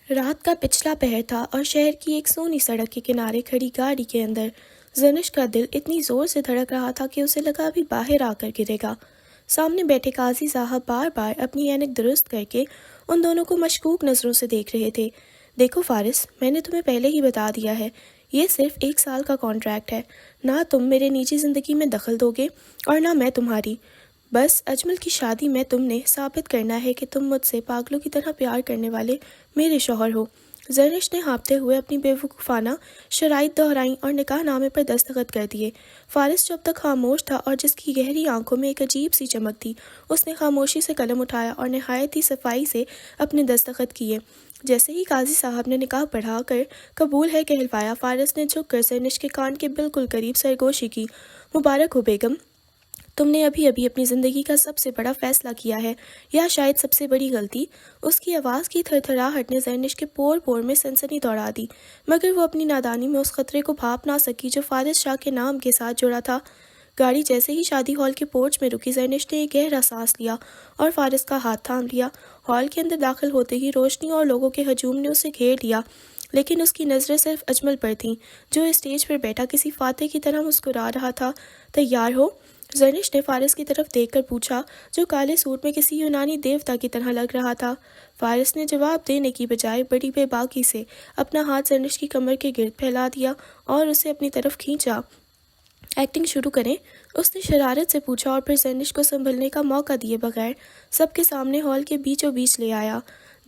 رات کا پچھلا پہر تھا اور شہر کی ایک سونی سڑک کے کنارے کھڑی گاڑی کے اندر زنش کا دل اتنی زور سے دھڑک رہا تھا کہ اسے لگا ابھی باہر آ کر گرے گا۔ سامنے بیٹھے قاضی صاحب بار بار اپنی اینک درست کر کے ان دونوں کو مشکوک نظروں سے دیکھ رہے تھے۔ دیکھو فارس، میں نے تمہیں پہلے ہی بتا دیا ہے، یہ صرف 1 سال کا کانٹریکٹ ہے۔ نہ تم میرے نجی زندگی میں دخل دو گے اور نہ میں تمہاری۔ بس اجمل کی شادی میں تم نے ثابت کرنا ہے کہ تم مجھ سے پاگلوں کی طرح پیار کرنے والے میرے شوہر ہو۔ زرنش نے ہانپتے ہوئے اپنی بے وقوفانہ شرائط دہرائیں اور نکاح نامے پر دستخط کر دیے۔ فارس جو اب تک خاموش تھا اور جس کی گہری آنکھوں میں ایک عجیب سی چمک تھی، اس نے خاموشی سے قلم اٹھایا اور نہایت ہی صفائی سے اپنے دستخط کیے۔ جیسے ہی قاضی صاحب نے نکاح پڑھا کر قبول ہے کہلوایا، فارس نے جھک کر زرنش کے کان کے بالکل قریب سرگوشی کی۔ مبارک ہو بیگم، تم نے ابھی اپنی زندگی کا سب سے بڑا فیصلہ کیا ہے، یا شاید سب سے بڑی غلطی۔ اس کی آواز کی تھرتھراہٹ نے زرنش کے پور پور میں سنسنی دوڑا دی، مگر وہ اپنی نادانی میں اس خطرے کو بھانپ نہ سکی جو فارس شاہ کے نام کے ساتھ جڑا تھا۔ گاڑی جیسے ہی شادی ہال کے پورچ میں رکی، زرنش نے ایک گہرا سانس لیا اور فارس کا ہاتھ تھام لیا۔ ہال کے اندر داخل ہوتے ہی روشنی اور لوگوں کے ہجوم نے اسے گھیر لیا، لیکن اس کی نظریں صرف اجمل پر تھیں، جو اسٹیج پر بیٹھا کسی فاتح کی طرح مسکرا رہا تھا۔ تیار ہو؟ زرنش نے فارس کی طرف دیکھ کر پوچھا، جو کالے سوٹ میں کسی یونانی دیوتا کی طرح لگ رہا تھا۔ فارس نے جواب دینے کی بجائے بڑی بے باکی سے اپنا ہاتھ زرنش کی کمر کے گرد پھیلا دیا اور اسے اپنی طرف کھینچا۔ ایکٹنگ شروع کریں؟ اس نے شرارت سے پوچھا اور پھر زرنش کو سنبھلنے کا موقع دیے بغیر سب کے سامنے ہال کے بیچوں بیچ لے آیا۔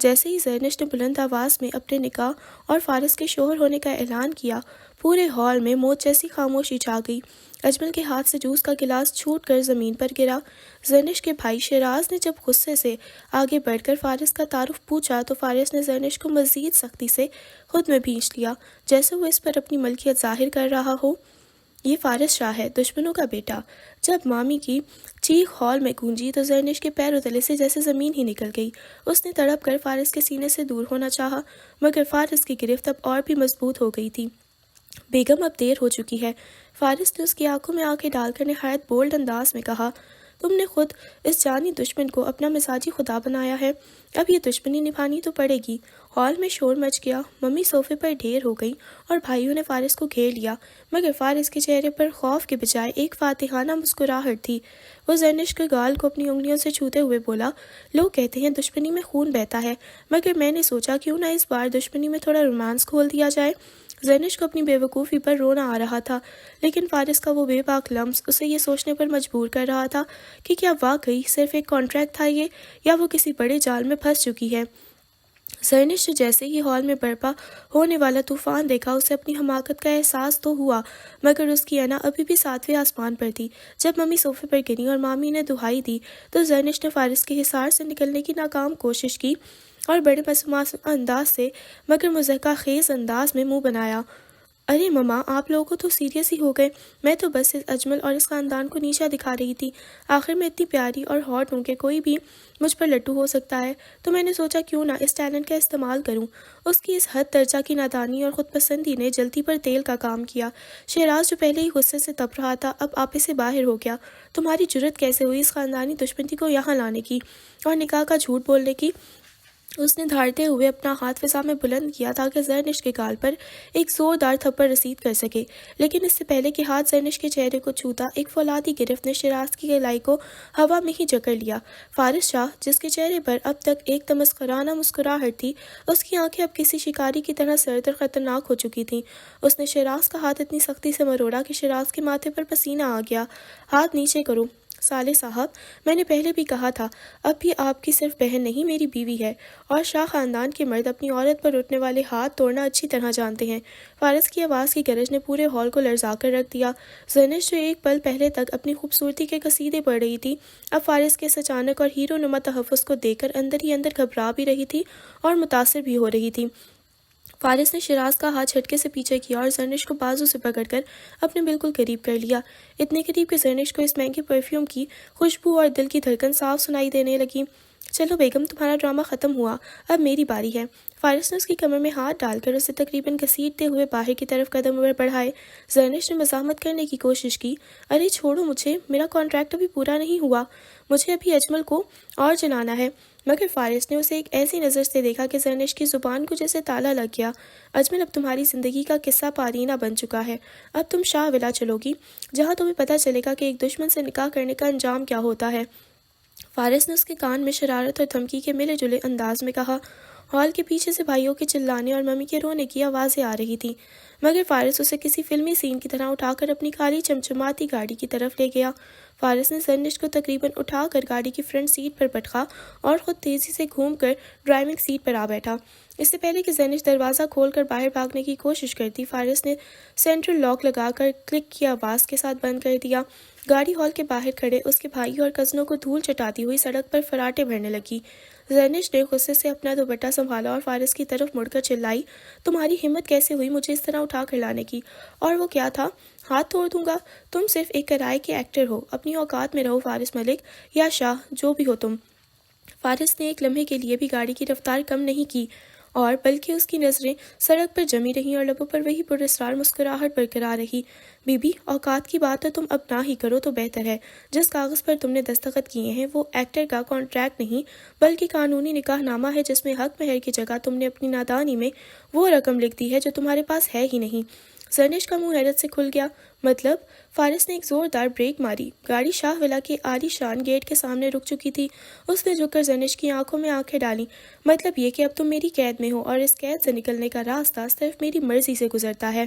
جیسے ہی زرنش نے بلند آواز میں اپنے نکاح اور فارس کے شوہر ہونے کا اعلان کیا، پورے ہال میں موت جیسی خاموشی چھا گئی۔ اجمل کے ہاتھ سے جوس کا گلاس چھوٹ کر زمین پر گرا۔ زرنش کے بھائی شیراز نے جب غصے سے آگے بڑھ کر فارس کا تعارف پوچھا تو فارس نے زرنش کو مزید سختی سے خود میں بھینچ لیا، جیسے وہ اس پر اپنی ملکیت ظاہر کر رہا ہو۔ یہ فارس شاہ ہے، دشمنوں کا بیٹا۔ جب مامی کی چیخ ہال میں گونجی تو زرنش کے پیروں تلے سے جیسے زمین ہی نکل گئی۔ اس نے تڑپ کر فارس کے سینے سے دور ہونا چاہا، مگر فارس کی گرفت اب اور بھی مضبوط ہو گئی تھی۔ بیگم، اب دیر ہو چکی ہے، فارس نے اس کی آنکھوں میں آنکھیں ڈال کر نہایت بولڈ انداز میں کہا۔ تم نے خود اس جانی دشمن کو اپنا مزاجی خدا بنایا ہے، اب یہ دشمنی نبھانی تو پڑے گی۔ ہال میں شور مچ گیا، ممی صوفے پر ڈھیر ہو گئی اور بھائیوں نے فارس کو گھیر لیا، مگر فارس کے چہرے پر خوف کے بجائے ایک فاتحانہ مسکراہٹ تھی۔ وہ زرنش کے گال کو اپنی انگلیوں سے چھوتے ہوئے بولا، لوگ کہتے ہیں دشمنی میں خون بہتا ہے، مگر میں نے سوچا کیوں نہ اس بار دشمنی میں تھوڑا رومانس کھول دیا جائے۔ زرنش کو اپنی بے وقوفی پر رونا آ رہا تھا، لیکن فارس کا وہ بے باک لمس اسے یہ سوچنے پر مجبور کر رہا تھا کہ کیا واقعی صرف ایک کانٹریکٹ تھا یہ، یا وہ کسی بڑے جال میں پھنس چکی ہے۔ زرنش نے جیسے ہی ہال میں برپا ہونے والا طوفان دیکھا، اسے اپنی حماقت کا احساس تو ہوا، مگر اس کی انا ابھی بھی 7ویں آسمان پر تھی۔ جب ممی صوفے پر گریں اور مامی نے دہائی دی تو زرنش نے فارس کے حصار سے نکلنے کی ناکام کوشش کی اور بڑے معصوم انداز سے مگر مضحکہ خیز انداز میں منہ بنایا۔ ارے مما، آپ لوگوں تو سیریس ہی ہو گئے، میں تو بس اس اجمل اور اس خاندان کو نیچا دکھا رہی تھی۔ آخر میں اتنی پیاری اور ہاٹ ہوں کہ کوئی بھی مجھ پر لٹو ہو سکتا ہے، تو میں نے سوچا کیوں نہ اس ٹیلنٹ کا استعمال کروں۔ اس کی اس حد درجہ کی نادانی اور خود پسندی نے جلتی پر تیل کا کام کیا۔ شیراز جو پہلے ہی غصے سے تپ رہا تھا، اب آپے سے باہر ہو گیا۔ تمہاری جرت کیسے ہوئی اس خاندانی دشمنی کو یہاں لانے کی اور نکاح کا جھوٹ بولنے کی؟ اس نے دھاڑتے ہوئے اپنا ہاتھ فضا میں بلند کیا تاکہ زرنش کے گال پر ایک زوردار تھپڑ رسید کر سکے، لیکن اس سے پہلے کہ ہاتھ زرنش کے چہرے کو چھوتا، ایک فولادی گرفت نے شیراز کی کلائی کو ہوا میں ہی جکڑ لیا۔ فارس شاہ، جس کے چہرے پر اب تک ایک تمسخرانہ مسکراہٹ تھی، اس کی آنکھیں اب کسی شکاری کی طرح سرد اور خطرناک ہو چکی تھیں۔ اس نے شیراز کا ہاتھ اتنی سختی سے مروڑا کہ شیراز کے ماتھے پر پسینہ آ گیا۔ ہاتھ نیچے کرو صالح صاحب، میں نے پہلے بھی کہا تھا، اب بھی آپ کی صرف بہن نہیں میری بیوی ہے، اور شاہ خاندان کے مرد اپنی عورت پر اٹھنے والے ہاتھ توڑنا اچھی طرح جانتے ہیں۔ فارس کی آواز کی گرج نے پورے ہال کو لرزا کر رکھ دیا۔ زرنش جو ایک پل پہلے تک اپنی خوبصورتی کے قصیدے پڑھ رہی تھی، اب فارس کے اس اچانک اور ہیرو نما تحفظ کو دیکھ کر اندر ہی اندر گھبرا بھی رہی تھی اور متاثر بھی ہو رہی تھی۔ فارس نے شیراز کا ہاتھ جھٹکے سے پیچھے کیا اور زرنش کو بازو سے پکڑ کر اپنے بالکل قریب کر لیا، اتنے قریب کہ زرنش کو اس مہنگے پرفیوم کی خوشبو اور دل کی دھڑکن صاف سنائی دینے لگی۔ چلو بیگم، تمہارا ڈرامہ ختم ہوا، اب میری باری ہے۔ فارس نے اس کی کمر میں ہاتھ ڈال کر اسے تقریباً گھسیٹتے ہوئے باہر کی طرف قدم بڑھائے۔ زرنش نے مزاحمت کرنے کی کوشش کی، ارے چھوڑو مجھے، میرا کانٹریکٹ ابھی پورا نہیں ہوا، مجھے ابھی اجمل کو اور جلانا ہے۔ مگر فارس نے اسے ایک ایسی نظر سے دیکھا کہ زرنش کی زبان کو جیسے تالا لگ گیا۔ اجمل، اب تمہاری زندگی کا قصہ پارینہ بن چکا ہے۔ اب تم شاہ ولا چلو گی، جہاں تمہیں پتہ چلے گا کہ ایک دشمن سے نکاح کرنے کا انجام کیا ہوتا ہے۔ فارس نے اس کے کان میں شرارت اور دھمکی کے ملے جلے انداز میں کہا۔ ہال کے پیچھے سے بھائیوں کے چلانے اور ممی کے رونے کی آوازیں آ رہی تھیں، مگر فارس اسے کسی فلمی سین کی طرح اٹھا کر اپنی کالی چمچماتی گاڑی کی طرف لے گیا۔ فارس نے زرنش کو تقریباً اٹھا کر گاڑی کی فرنٹ سیٹ پر پٹکا اور خود تیزی سے گھوم کر ڈرائیونگ سیٹ پر آ بیٹھا۔ اس سے پہلے کہ زرنش دروازہ کھول کر باہر بھاگنے کی کوشش کرتی، فارس نے سینٹرل لاک لگا کر کلک کی آواز کے ساتھ بند کر دیا۔ گاڑی ہال کے باہر کھڑے اس کے بھائی اور کزنوں کو دھول چٹاتی ہوئی سڑک پر فراٹے بھرنے لگی۔ زرنش نے غصے سے اپنا دوپٹہ سنبھالا اور فارس کی طرف مڑ کر چلائی، تمہاری ہمت کیسے ہوئی مجھے اس طرح اٹھا کر لانے کی؟ اور وہ کیا تھا؟ ہاتھ توڑ دوں گا۔ تم صرف ایک کرائے کے ایکٹر ہو، اپنی اوقات میں رہو فارس ملک، یا شاہ، جو بھی ہو تم۔ فارس نے ایک لمحے کے لیے بھی گاڑی کی رفتار کم نہیں کی، اور بلکہ اس کی نظریں سڑک پر جمی رہیں اور لبوں پر وہی پراسرار مسکراہٹ برقرار رہی۔ بی بی، اوقات کی بات تو تم اب نہ ہی کرو تو بہتر ہے۔ جس کاغذ پر تم نے دستخط کیے ہیں وہ ایکٹر کا کانٹریکٹ نہیں بلکہ قانونی نکاح نامہ ہے، جس میں حق مہر کی جگہ تم نے اپنی نادانی میں وہ رقم لکھ دی ہے جو تمہارے پاس ہے ہی نہیں۔ زرنش کا منہ حیرت سے کھل گیا۔ مطلب؟ فارس نے ایک زوردار بریک ماری۔ گاڑی شاہ ولا کے عالی شان گیٹ کے سامنے رک چکی تھی۔ اس نے جھک کر زرنش کی آنکھوں میں آنکھیں ڈالیں۔ مطلب یہ کہ اب تم میری قید میں ہو اور اس قید سے نکلنے کا راستہ صرف میری مرضی سے گزرتا ہے۔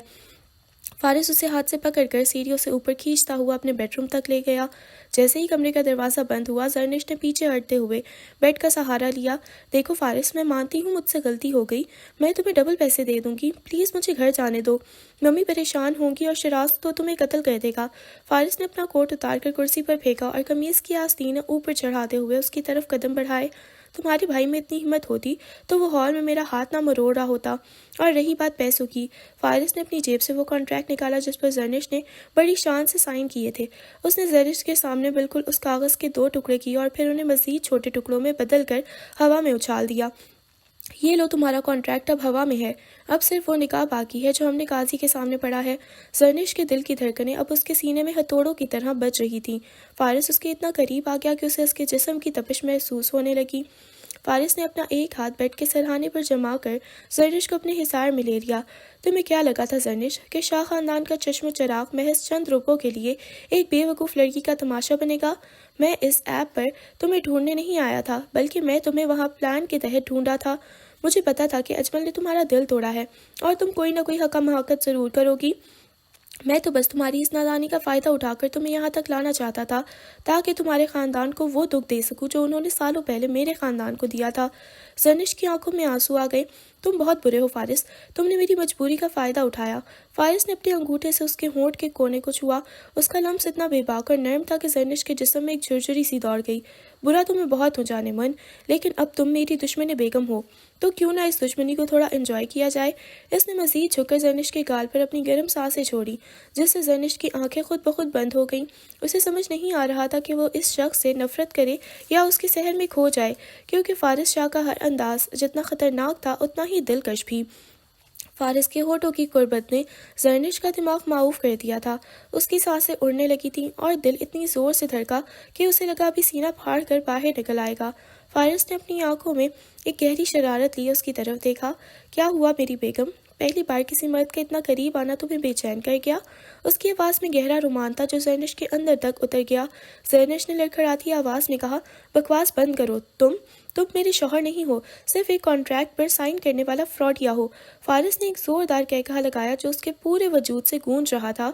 فارس اسے ہاتھ سے پکڑ کر سیڑھیوں سے اوپر کھینچتا ہوا اپنے بیڈ روم تک لے گیا۔ جیسے ہی کمرے کا دروازہ بند ہوا، زرنش نے پیچھے ہٹتے ہوئے بیڈ کا سہارا لیا۔ دیکھو فارس، میں مانتی ہوں مجھ سے غلطی ہو گئی، میں تمہیں ڈبل پیسے دے دوں گی، پلیز مجھے گھر جانے دو۔ ممی پریشان ہوں گی اور شراز تو تمہیں قتل کر دے گا۔ فارس نے اپنا کوٹ اتار کر کرسی پر پھینکا اور قمیض کی آستین اوپر چڑھاتے ہوئے اس کی طرف قدم بڑھائے۔ تمہارے بھائی میں اتنی ہمت ہوتی تو وہ ہال میں میرا ہاتھ نہ مروڑ رہا ہوتا۔ اور رہی بات پیسوں کی، فارس نے اپنی جیب سے وہ کانٹریکٹ نکالا جس پر زرنش نے بڑی شان سے سائن کیے تھے۔ اس نے زرنش کے سامنے بالکل اس کاغذ کے 2 ٹکڑے کیے اور پھر انہیں مزید چھوٹے ٹکڑوں میں بدل کر ہوا میں اچھال دیا۔ یہ لو، تمہارا کانٹریکٹ اب ہوا میں ہے، اب صرف وہ نکاح باقی ہے جو ہم نے قاضی کے سامنے پڑھا ہے۔ زرنش کے دل کی دھڑکنیں اب اس کے سینے میں ہتھوڑوں کی طرح بج رہی تھیں۔ فارس اس کے اتنا قریب آ گیا کہ اسے اس کے جسم کی تپش محسوس ہونے لگی۔ فارس نے اپنا ایک ہاتھ بیڈ کے سرہانے پر جما کر زرنش کو اپنے حصار میں لے لیا۔ تمہیں کیا لگا تھا زرنش کہ شاہ خاندان کا چشم و چراغ محض چند روپوں کے لیے ایک بے وقوف لڑکی کا تماشا بنے گا؟ میں اس ایپ پر تمہیں ڈھونڈنے نہیں آیا تھا، بلکہ میں تمہیں وہاں پلان کے تحت ڈھونڈا تھا۔ مجھے پتا تھا کہ اجمل نے تمہارا دل توڑا ہے اور تم کوئی نہ کوئی حق محقت ضرور کرو گی۔ میں تو بس تمہاری اس نادانی کا فائدہ اٹھا کر تمہیں یہاں تک لانا چاہتا تھا تاکہ تمہارے خاندان کو وہ دکھ دے سکوں جو انہوں نے سالوں پہلے میرے خاندان کو دیا تھا۔ زرنش کی آنکھوں میں آنسو آ گئے۔ تم بہت برے ہو فارس، تم نے میری مجبوری کا فائدہ اٹھایا۔ فارس نے اپنے انگوٹھے سے اس کے ہونٹ کے کونے کو چھوا۔ اس کا لمس اتنا بے باک اور نرم تھا کہ زرنش کے جسم میں ایک جھرجھری سی دوڑ گئی۔ برا تمہیں بہت ہو جانے من، لیکن اب تم میری دشمن بیگم ہو تو کیوں نہ اس دشمنی کو تھوڑا انجوائے کیا جائے۔ اس نے مزید جھک کر زرنش کے گال پر اپنی گرم سانسیں چھوڑی، جس سے زرنش کی آنکھیں خود بخود بند ہو گئیں۔ اسے سمجھ نہیں آ رہا تھا کہ وہ اس شخص سے نفرت کرے یا اس کے سحر میں کھو جائے، کیونکہ فارس شاہ کا ہر انداز جتنا خطرناک تھا اتنا ہی دلکش بھی۔ فارس کے ہونٹوں کی قربت نے زرنش کا دماغ معاوف کر دیا تھا۔ اس کی سانسیں اڑنے لگی تھیں اور دل اتنی زور سے دھڑکا کہ اسے لگا ابھی سینہ پھاڑ کر باہر نکل آئے گا۔ فارس نے اپنی آنکھوں میں ایک گہری شرارت لی، اس کی طرف دیکھا۔ کیا ہوا میری بیگم؟ پہلی بار کسی مرد کا اتنا قریب آنا تمہیں بے چین کر گیا؟ اس کی آواز میں گہرا رومان تھا جو زرنش کے اندر تک اتر گیا۔ زرنش نے لڑکھڑاتی آواز میں کہا، بکواس بند کرو، تم میرے شوہر نہیں ہو، صرف ایک کانٹریکٹ پر سائن کرنے والا فراڈیا ہو۔ فارس نے ایک زوردار کہکہا لگایا جو اس کے پورے وجود سے گونج رہا تھا۔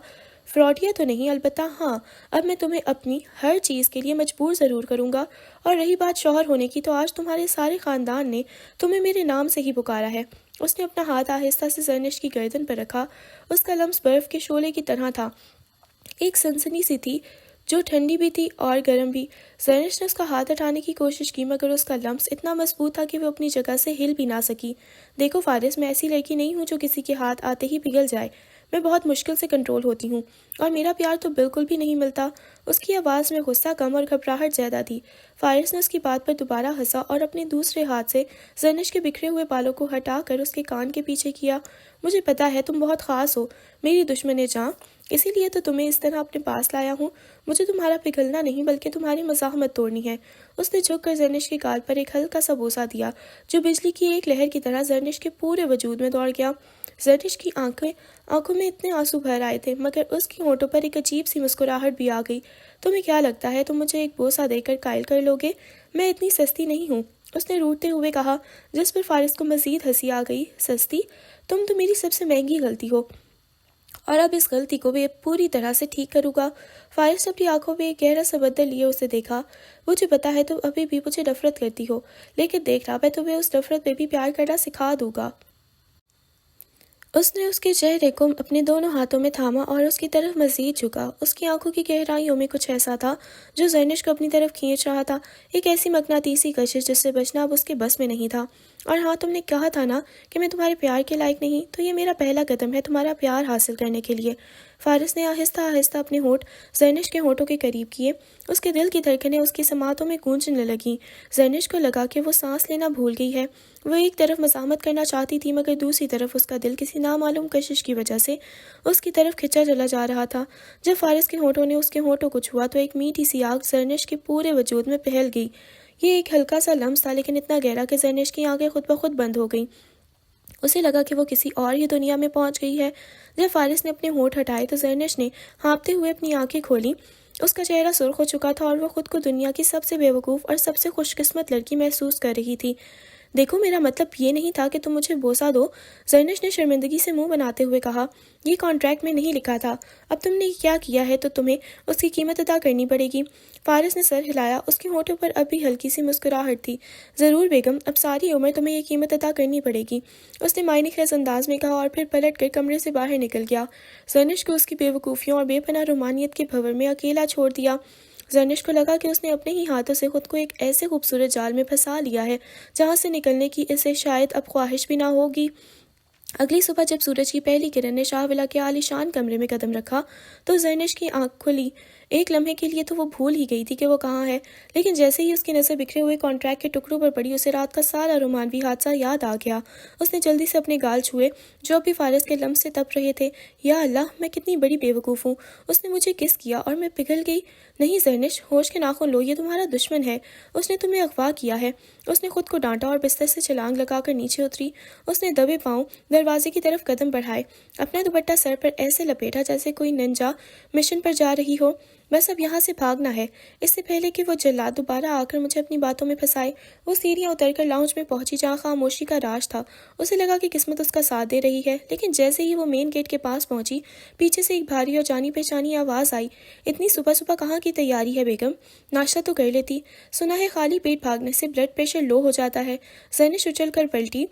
فراڈیا تو نہیں، البتہ ہاں، اب میں تمہیں اپنی ہر چیز کے لیے مجبور ضرور کروں گا۔ اور رہی بات شوہر ہونے کی، تو آج تمہارے سارے خاندان نے تمہیں میرے نام سے ہی پکارا ہے۔ اس نے اپنا ہاتھ آہستہ سے زرنش کی گردن پر رکھا۔ اس کا لمس برف کے شعلے کی طرح تھا، ایک سنسنی سی تھی جو ٹھنڈی بھی تھی اور گرم بھی۔ زرنش نے اس کا ہاتھ ہٹانے کی کوشش کی، مگر اس کا لمس اتنا مضبوط تھا کہ وہ اپنی جگہ سے ہل بھی نہ سکی۔ دیکھو فارس، میں ایسی لڑکی نہیں ہوں جو کسی کے ہاتھ آتے ہی پگھل جائے۔ میں بہت مشکل سے کنٹرول ہوتی ہوں، اور میرا پیار تو بالکل بھی نہیں ملتا۔ اس کی آواز میں غصہ کم اور گھبراہٹ زیادہ تھی۔ فارس نے اس کی بات پر دوبارہ ہنسا اور اپنے دوسرے ہاتھ سے زرنش کے بکھرے ہوئے بالوں کو ہٹا کر اس کے کان کے پیچھے کیا۔ مجھے پتا ہے تم بہت خاص ہو، میری دشمن جاں، اسی لیے تو تمہیں اس طرح اپنے پاس لایا ہوں. مجھے تمہارا پگھلنا نہیں بلکہ تمہاری مزاحمت توڑنی ہے. اس نے جھک کر زرنش کے گال پر ایک ہلکا سا بوسہ دیا جو بجلی کی ایک لہر کی طرح زرنش کے پورے وجود میں دوڑ گیا. زرنش کی آنکھوں میں اتنے آنسو بھر آئے تھے مگر اس کی ہونٹوں پر ایک عجیب سی مسکراہٹ بھی آ گئی. تمہیں کیا لگتا ہے تم مجھے ایک بوسہ دے کر قائل کر لو گے؟ میں اتنی سستی نہیں ہوں، اس نے روٹتے ہوئے کہا، جس پر فارس کو مزید ہنسی آ گئی. سستی؟ تم تو میری سب سے مہنگی غلطی ہو اور اب اس غلطی کو بھی پوری طرح سے ٹھیک کروں گا. فارس نے اپنی آنکھوں میں ایک گہرا سا بدل لیے اسے دیکھا. مجھے پتا ہے تم ابھی بھی مجھے نفرت کرتی ہو، لیکن دیکھ رہا میں تمہیں اس نفرت میں بھی پیار کرنا سکھا دوں گا. اس نے اس کے چہرے کو اپنے دونوں ہاتھوں میں تھاما اور اس کی طرف مزید جھکا. اس کی آنکھوں کی گہرائیوں میں کچھ ایسا تھا جو زرنش کو اپنی طرف کھینچ رہا تھا، ایک ایسی مقناطیسی کشش جس سے بچنا اب اس کے بس میں نہیں تھا. اور ہاں، تم نے کہا تھا نا کہ میں تمہارے پیار کے لائق نہیں، تو یہ میرا پہلا قدم ہے تمہارا پیار حاصل کرنے کے لیے. فارس نے آہستہ آہستہ اپنے ہونٹ زرنش کے ہونٹوں کے قریب کیے. اس کے دل کی دھڑکنیں اس کی سماعتوں میں گونجنے لگیں. زرنش کو لگا کہ وہ سانس لینا بھول گئی ہے. وہ ایک طرف مزاحمت کرنا چاہتی تھی مگر دوسری طرف اس کا دل کسی نامعلوم کشش کی وجہ سے اس کی طرف کھنچا چلا جا رہا تھا. جب فارس کے ہونٹوں نے اس کے ہونٹوں کو چھوا تو ایک میٹھی سی آگ زرنش کے پورے وجود میں پھیل گئی. یہ ایک ہلکا سا لمس تھا لیکن اتنا گہرا کہ زرنش کی آنکھیں خود بخود بند ہو گئیں. اسے لگا کہ وہ کسی اور ہی دنیا میں پہنچ گئی ہے. جب فارس نے اپنے ہونٹ ہٹائے تو زرنش نے ہانپتے ہوئے اپنی آنکھیں کھولیں. اس کا چہرہ سرخ ہو چکا تھا اور وہ خود کو دنیا کی سب سے بے وقوف اور سب سے خوش قسمت لڑکی محسوس کر رہی تھی. دیکھو، میرا مطلب یہ نہیں تھا کہ تم مجھے بوسہ دو، زرنش نے شرمندگی سے منہ بناتے ہوئے کہا. یہ کانٹریکٹ میں نہیں لکھا تھا. اب تم نے کیا کیا ہے تو تمہیں اس کی قیمت ادا کرنی پڑے گی. فارس نے سر ہلایا. اس کے ہونٹوں پر اب بھی ہلکی سی مسکراہٹ تھی. ضرور بیگم، اب ساری عمر تمہیں یہ قیمت ادا کرنی پڑے گی، اس نے معنی خیز انداز میں کہا اور پھر پلٹ کر کمرے سے باہر نکل گیا. زرنش کو اس کی بے وقوفیوں اور بے پناہ رومانیت کے بھنور میں اکیلا چھوڑ دیا. زرنش کو لگا کہ اس نے اپنے ہی ہاتھوں سے خود کو ایک ایسے خوبصورت جال میں پھنسا لیا ہے جہاں سے نکلنے کی اسے شاید اب خواہش بھی نہ ہوگی. اگلی صبح جب سورج کی پہلی کرن نے شاہ ولا کے عالی شان کمرے میں قدم رکھا تو زرنش کی آنکھ کھلی. ایک لمحے کے لیے تو وہ بھول ہی گئی تھی کہ وہ کہاں ہے، لیکن جیسے ہی اس کی نظر بکھرے ہوئے کانٹریکٹ کے ٹکڑوں پر پڑی اسے رات کا سارا رومانوی حادثہ یاد آ گیا. اس نے جلدی سے اپنے گال چھوئے جو ابھی فارس کے لمس سے تپ رہے تھے. یا اللہ، میں کتنی بڑی بے وقوف ہوں، اس نے مجھے کس کیا اور میں پگھل گئی. نہیں زرنش، ہوش کے ناخن لو، یہ تمہارا دشمن ہے، اس نے تمہیں اغوا کیا ہے. اس نے خود کو ڈانٹا اور بستر سے چھلانگ لگا کر نیچے اتری. اس نے دبے پاؤں دروازے کی طرف قدم بڑھائے، اپنا دوپٹہ سر پر ایسے لپیٹا جیسے کوئی ننجا مشن پر جا رہی ہو. بس اب یہاں سے بھاگنا ہے، اس سے پہلے کہ وہ جلاد دوبارہ آ کر مجھے اپنی باتوں میں پھنسائے. وہ سیڑھیاں اتر کر لاؤنج میں پہنچی جہاں خاموشی کا راج تھا. اسے لگا کہ قسمت اس کا ساتھ دے رہی ہے، لیکن جیسے ہی وہ مین گیٹ کے پاس پہنچی پیچھے سے ایک بھاری اور جانی پہچانی آواز آئی. اتنی صبح صبح کہاں کی تیاری ہے بیگم؟ ناشتہ تو کر لیتی. سنا ہے خالی پیٹ بھاگنے سے بلڈ پریشر لو ہو جاتا ہے. زرنش اچھل کر پلٹی.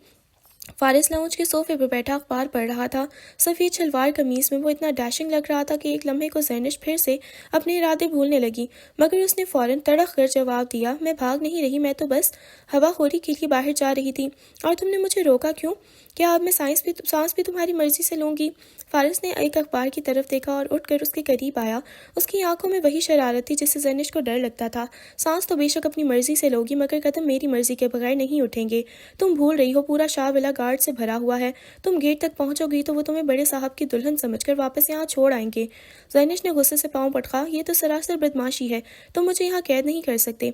فارس لاؤنج کے صوفے پر بیٹھا اخبار پڑھ رہا تھا. سفید شلوار قمیص میں وہ اتنا ڈیشنگ لگ رہا تھا کہ ایک لمحے کو زرنش پھر سے اپنے ارادے بھولنے لگی، مگر اس نے فوراً تڑق کر جواب دیا. میں بھاگ نہیں رہی، میں تو بس ہوا خوری کے لیے باہر جا رہی تھی. اور تم نے مجھے روکا کیوں؟ کیا اب میں سانس بھی تمہاری مرضی سے لوں گی؟ فارس نے ایک اخبار کی طرف دیکھا اور اٹھ کر اس کے قریب آیا. اس کی آنکھوں میں وہی شرارت تھی جس سے زرنش کو ڈر لگتا تھا. سانس تو بے شک اپنی مرضی سے لوگی مگر قدم میری مرضی کے بغیر نہیں اٹھیں گے. تم بھول رہی ہو پورا شاہ ولا گارڈ سے بھرا ہوا ہے. تم گیٹ تک پہنچو گی تو وہ تمہیں بڑے صاحب کی دلہن سمجھ کر واپس یہاں چھوڑ آئیں گے. زرنش نے غصے سے پاؤں پٹکا. یہ تو سراسر بدماشی ہے، تم مجھے یہاں قید نہیں کر سکتے.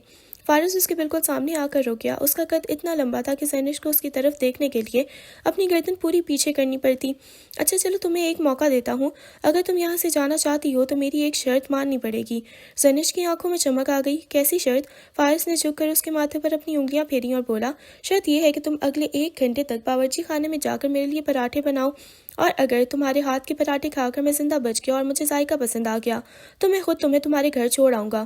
فارس اس کے بالکل سامنے آ کر رک گیا. اس کا قد اتنا لمبا تھا کہ زرنش کو اس کی طرف دیکھنے کے لیے اپنی گردن پوری پیچھے کرنی پڑتی. اچھا چلو، تمہیں ایک موقع دیتا ہوں. اگر تم یہاں سے جانا چاہتی ہو تو میری ایک شرط ماننی پڑے گی. زرنش کی آنکھوں میں چمک آ گئی. کیسی شرط؟ فارس نے جھک کر اس کے ماتھے پر اپنی انگلیاں پھیری اور بولا. شرط یہ ہے کہ تم اگلے 1 گھنٹے تک باورچی خانے میں جا کر میرے لیے پراٹھے بناؤ، اور اگر تمہارے ہاتھ کے پراٹھے کھا کر میں زندہ بچ گیا اور مجھے ذائقہ پسند آ گیا تو میں خود تمہیں تمہارے گھر چھوڑ آؤں گا.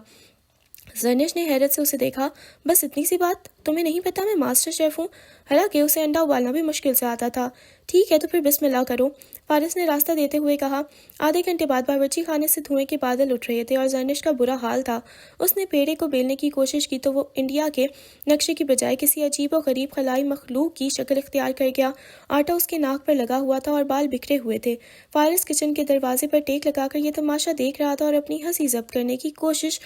زرنش نے حیرت سے اسے دیکھا. بس اتنی سی بات؟ تمہیں نہیں پتا میں ماسٹر شیف ہوں؟ حالانکہ اسے انڈا ابالنا بھی مشکل سے آتا تھا. ٹھیک ہے تو پھر بسم اللہ کرو، فارس نے راستہ دیتے ہوئے کہا. آدھے گھنٹے بعد باورچی خانے سے دھوئیں کے بادل اٹھ رہے تھے اور زرنش کا برا حال تھا. اس نے پیڑے کو بیلنے کی کوشش کی تو وہ انڈیا کے نقشے کی بجائے کسی عجیب و غریب خلائی مخلوق کی شکل اختیار کر گیا. آٹا اس کے ناک پر لگا ہوا تھا اور بال بکھرے ہوئے تھے. فارس کچن کے دروازے پر ٹیک لگا کر یہ تماشا دیکھ رہا تھا اور اپنی ہنسی ضبط کرنے کی کوشش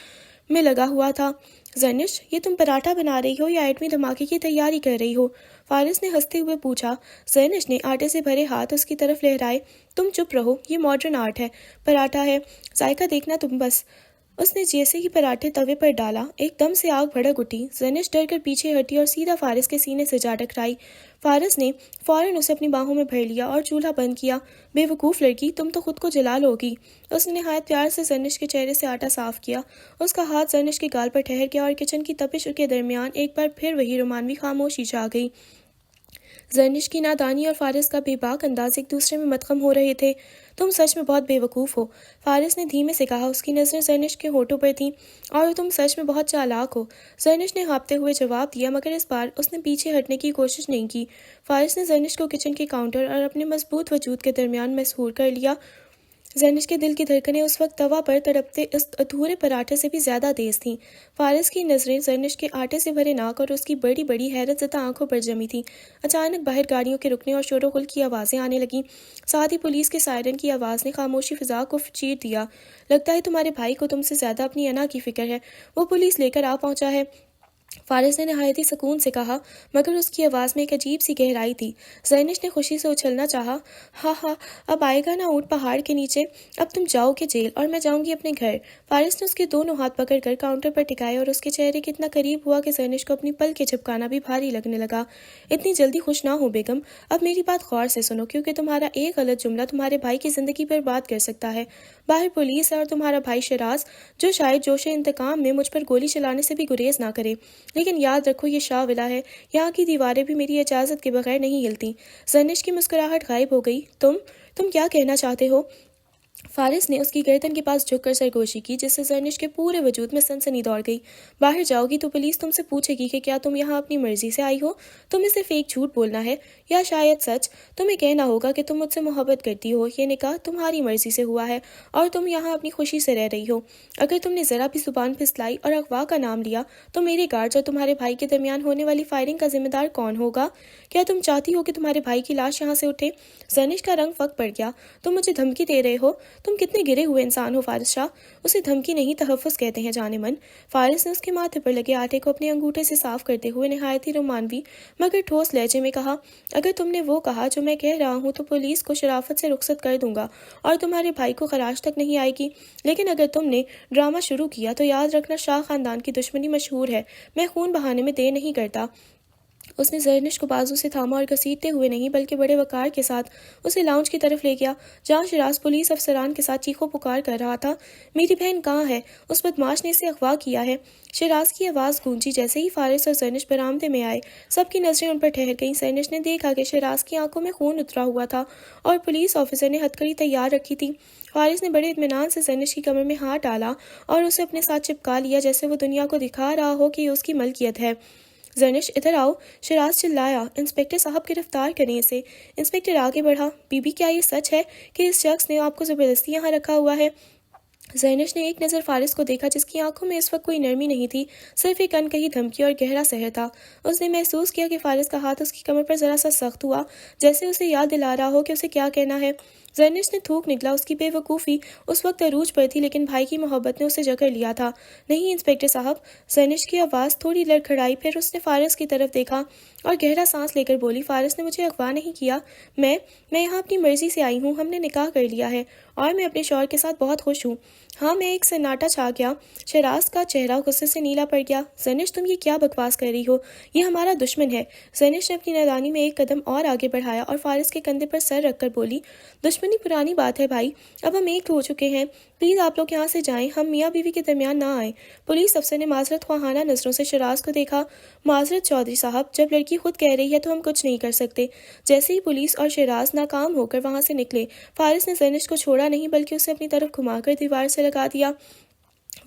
میں لگا ہوا تھا۔ زرنش، یہ تم پراٹھا بنا رہی ہو یا ایٹمی دھماکے کی تیاری کر رہی ہو؟ فارس نے ہنستے ہوئے پوچھا۔ زرنش نے آٹے سے بھرے ہاتھ اس کی طرف لہرائے۔ تم چپ رہو، یہ ماڈرن آرٹ ہے، پراٹھا ہے، ذائقہ دیکھنا تم بس۔ اس نے جیسے ہی پراٹھے توے پر ڈالا، ایک دم سے آگ بھڑک اٹھی۔ زرنش ڈر کر پیچھے ہٹی اور سیدھا فارس کے سینے سے جا ٹکرائی۔ فارس نے فوراً اسے اپنی باہوں میں بھر لیا اور چولہا بند کیا۔ بے وقوف لڑکی، تم تو خود کو جلا لوگی۔ اس نے نہایت پیار سے زرنش کے چہرے سے آٹا صاف کیا۔ اس کا ہاتھ زرنش کے گال پر ٹھہر گیا اور کچن کی تپش کے درمیان ایک بار پھر وہی رومانوی خاموشی چھا گئی۔ زرنش کی نادانی اور فارس کا بے باک انداز ایک دوسرے میں مدغم ہو رہے تھے۔ تم سچ میں بہت بے وقوف ہو، فارس نے دھیمے سے کہا۔ اس کی نظریں زرنش کے ہونٹوں پر تھیں۔ اور تم سچ میں بہت چالاک ہو، زرنش نے ہانپتے ہوئے جواب دیا، مگر اس بار اس نے پیچھے ہٹنے کی کوشش نہیں کی۔ فارس نے زرنش کو کچن کے کاؤنٹر اور اپنے مضبوط وجود کے درمیان مسحور کر لیا۔ زرنش کے دل کی دھڑکنیں اس وقت توا پر تڑپتے اس ادھورے پراٹھے سے بھی زیادہ تیز تھیں۔ فارس کی نظریں زرنش کے آٹے سے بھرے ناک اور اس کی بڑی بڑی حیرت زدہ آنکھوں پر جمی تھیں۔ اچانک باہر گاڑیوں کے رکنے اور شور و غل کی آوازیں آنے لگیں۔ ساتھ ہی پولیس کے سائرن کی آواز نے خاموشی فضا کو چیر دیا۔ لگتا ہے تمہارے بھائی کو تم سے زیادہ اپنی انا کی فکر ہے، وہ پولیس لے کر آ پہنچا ہے، فارس نے نہایت ہی سکون سے کہا، مگر اس کی آواز میں ایک عجیب سی گہرائی تھی۔ زرنش نے خوشی سے اچھلنا چاہا۔ ہاں ہاں، اب آئے گا نا اونٹ پہاڑ کے نیچے، اب تم جاؤ گے جیل اور میں جاؤں گی اپنے گھر۔ فارس نے اس کے دونوں ہاتھ پکڑ کر کاؤنٹر پر ٹکائے اور اس کے چہرے کے اتنا قریب ہوا کہ زرنش کو اپنی پل کے جھپکانا بھی بھاری لگنے لگا۔ اتنی جلدی خوش نہ ہو بیگم، اب میری بات غور سے سنو، کیونکہ تمہارا ایک غلط جملہ تمہارے بھائی کی زندگی برباد کر سکتا ہے۔ باہر پولیس ہے اور تمہارا بھائی شیراز، جو شاید جوش انتقام میں مجھ پر گولی چلانے سے بھی گریز نہ کرے، لیکن یاد رکھو یہ شاہ ولا ہے، یہاں کی دیواریں بھی میری اجازت کے بغیر نہیں ہلتی۔ زرنش کی مسکراہٹ غائب ہو گئی۔ تم کیا کہنا چاہتے ہو؟ فارس نے اس کی گردن کے پاس جھک کر سرگوشی کی، جس سے زرنش کے پورے وجود میں سنسنی دوڑ گئی۔ باہر جاؤ گی تو پولیس تم سے پوچھے گی کہ کیا تم یہاں اپنی مرضی سے آئی ہو؟ تمہیں صرف ایک جھوٹ بولنا ہے، یا شاید سچ۔ تمہیں کہنا ہوگا کہ تم مجھ سے محبت کرتی ہو، یہ نکاح تمہاری مرضی سے ہوا ہے اور تم یہاں اپنی خوشی سے رہ رہی ہو۔ اگر تم نے ذرا بھی زبان پھسلائی اور اغوا کا نام لیا تو میرے گارڈز اور تمہارے بھائی کے درمیان ہونے والی فائرنگ کا ذمہ دار کون ہوگا؟ کیا تم چاہتی ہو کہ تمہارے بھائی کی لاش یہاں سے اٹھے؟ زرنش کا رنگ فک پڑ گیا۔ تم مجھے دھمکی دے رہے ہو؟ تم کتنے گرے ہوئے انسان ہو فارس شاہ۔ اسے دھمکی نہیں، تحفظ کہتے ہیں جانے من۔ فارس نے اس کے ماتھے پر لگے آٹے کو اپنے انگوٹھے سے صاف کرتے ہوئے نہایت ہی رومانوی مگر ٹھوس لہجے میں کہا، اگر تم نے وہ کہا جو میں کہہ رہا ہوں تو پولیس کو شرافت سے رخصت کر دوں گا اور تمہارے بھائی کو خراج تک نہیں آئے گی، لیکن اگر تم نے ڈرامہ شروع کیا تو یاد رکھنا شاہ خاندان کی دشمنی مشہور ہے، میں خون بہانے میں دیر نہیں کرتا۔ اس نے زرنش کو بازو سے تھاما اور گھسیٹتے ہوئے نہیں بلکہ بڑے وقار کے ساتھ اسے لاؤنج کی طرف لے گیا، جہاں شیراز پولیس افسران کے ساتھ چیخو پکار کر رہا تھا، میری بہن کہاں ہے؟ اس بدماش نے اسے اغوا کیا ہے۔ شیراز کی آواز گونجی جیسے ہی فارس اور زرنش برآمدے میں آئے۔ سب کی نظریں ان پر ٹھہر گئیں۔ زرنش نے دیکھا کہ شیراز کی آنکھوں میں خون اترا ہوا تھا اور پولیس آفیسر نے ہتھکڑی تیار رکھی تھی۔ فارس نے بڑے اطمینان سے زرنش کی کمر میں ہاتھ ڈالا اور اسے اپنے ساتھ چپکا لیا، جیسے وہ دنیا کو دکھا رہا ہو کہ یہ اس کی ملکیت ہے۔ زرنش، ادھر آؤ، شیراز چلایا، انسپکٹر صاحب گرفتار کریں اسے۔ انسپکٹر آگے بڑھا، بی بی کیا یہ سچ ہے کہ اس شخص نے آپ کو زبردستی یہاں رکھا ہوا ہے؟ زرنش نے ایک نظر فارس کو دیکھا، جس کی آنکھوں میں اس وقت کوئی نرمی نہیں تھی، صرف ایک انکہی دھمکی اور گہرا سحر تھا۔ اس نے محسوس کیا کہ فارس کا ہاتھ اس کی کمر پر ذرا سا سخت ہوا، جیسے اسے یاد دلا رہا ہو کہ اسے کیا کہنا ہے۔ زرنش نے تھوک نکلا، اس کی بے وقوفی اس وقت عروج پر تھی، لیکن بھائی کی محبت نے اسے جکڑ لیا تھا۔ نہیں انسپکٹر صاحب، زرنش کی آواز تھوڑی لڑکھڑائی، پھر اس نے فارس کی طرف دیکھا اور گہرا سانس لے کر بولی، فارس نے مجھے اغوا نہیں کیا، میں یہاں اپنی مرضی سے آئی ہوں، ہم نے نکاح کر لیا ہے اور میں اپنے شوہر کے ساتھ بہت خوش ہوں۔ ہاں میں ایک سناٹا چھا گیا، شیراز کا چہرہ غصے سے نیلا پڑ گیا۔ زرنش تم یہ کیا بکواس کر رہی ہو؟ یہ ہمارا دشمن ہے۔ زرنش نے اپنی نادانی میں ایک قدم اور آگے بڑھایا اور فارس کے کندھے پر سر رکھ کر بولی، دشمنی پرانی بات ہے بھائی، اب ہم ایک ہو چکے ہیں، پلیز آپ لوگ یہاں سے جائیں، ہم میاں بیوی کے درمیان نہ آئیں۔ پولیس افسر نے معذرت خواہانہ نظروں سے شیراز کو دیکھا۔ معذرت چودھری صاحب، جب لڑکی خود کہہ رہی ہے تو ہم کچھ نہیں کر سکتے۔ جیسے ہی پولیس اور شیراز ناکام ہو کر وہاں سے نکلے، فارس نے زرنش کو چھوڑا نہیں بلکہ اسے اپنی طرف گھما کر دیوار سے لگا دیا۔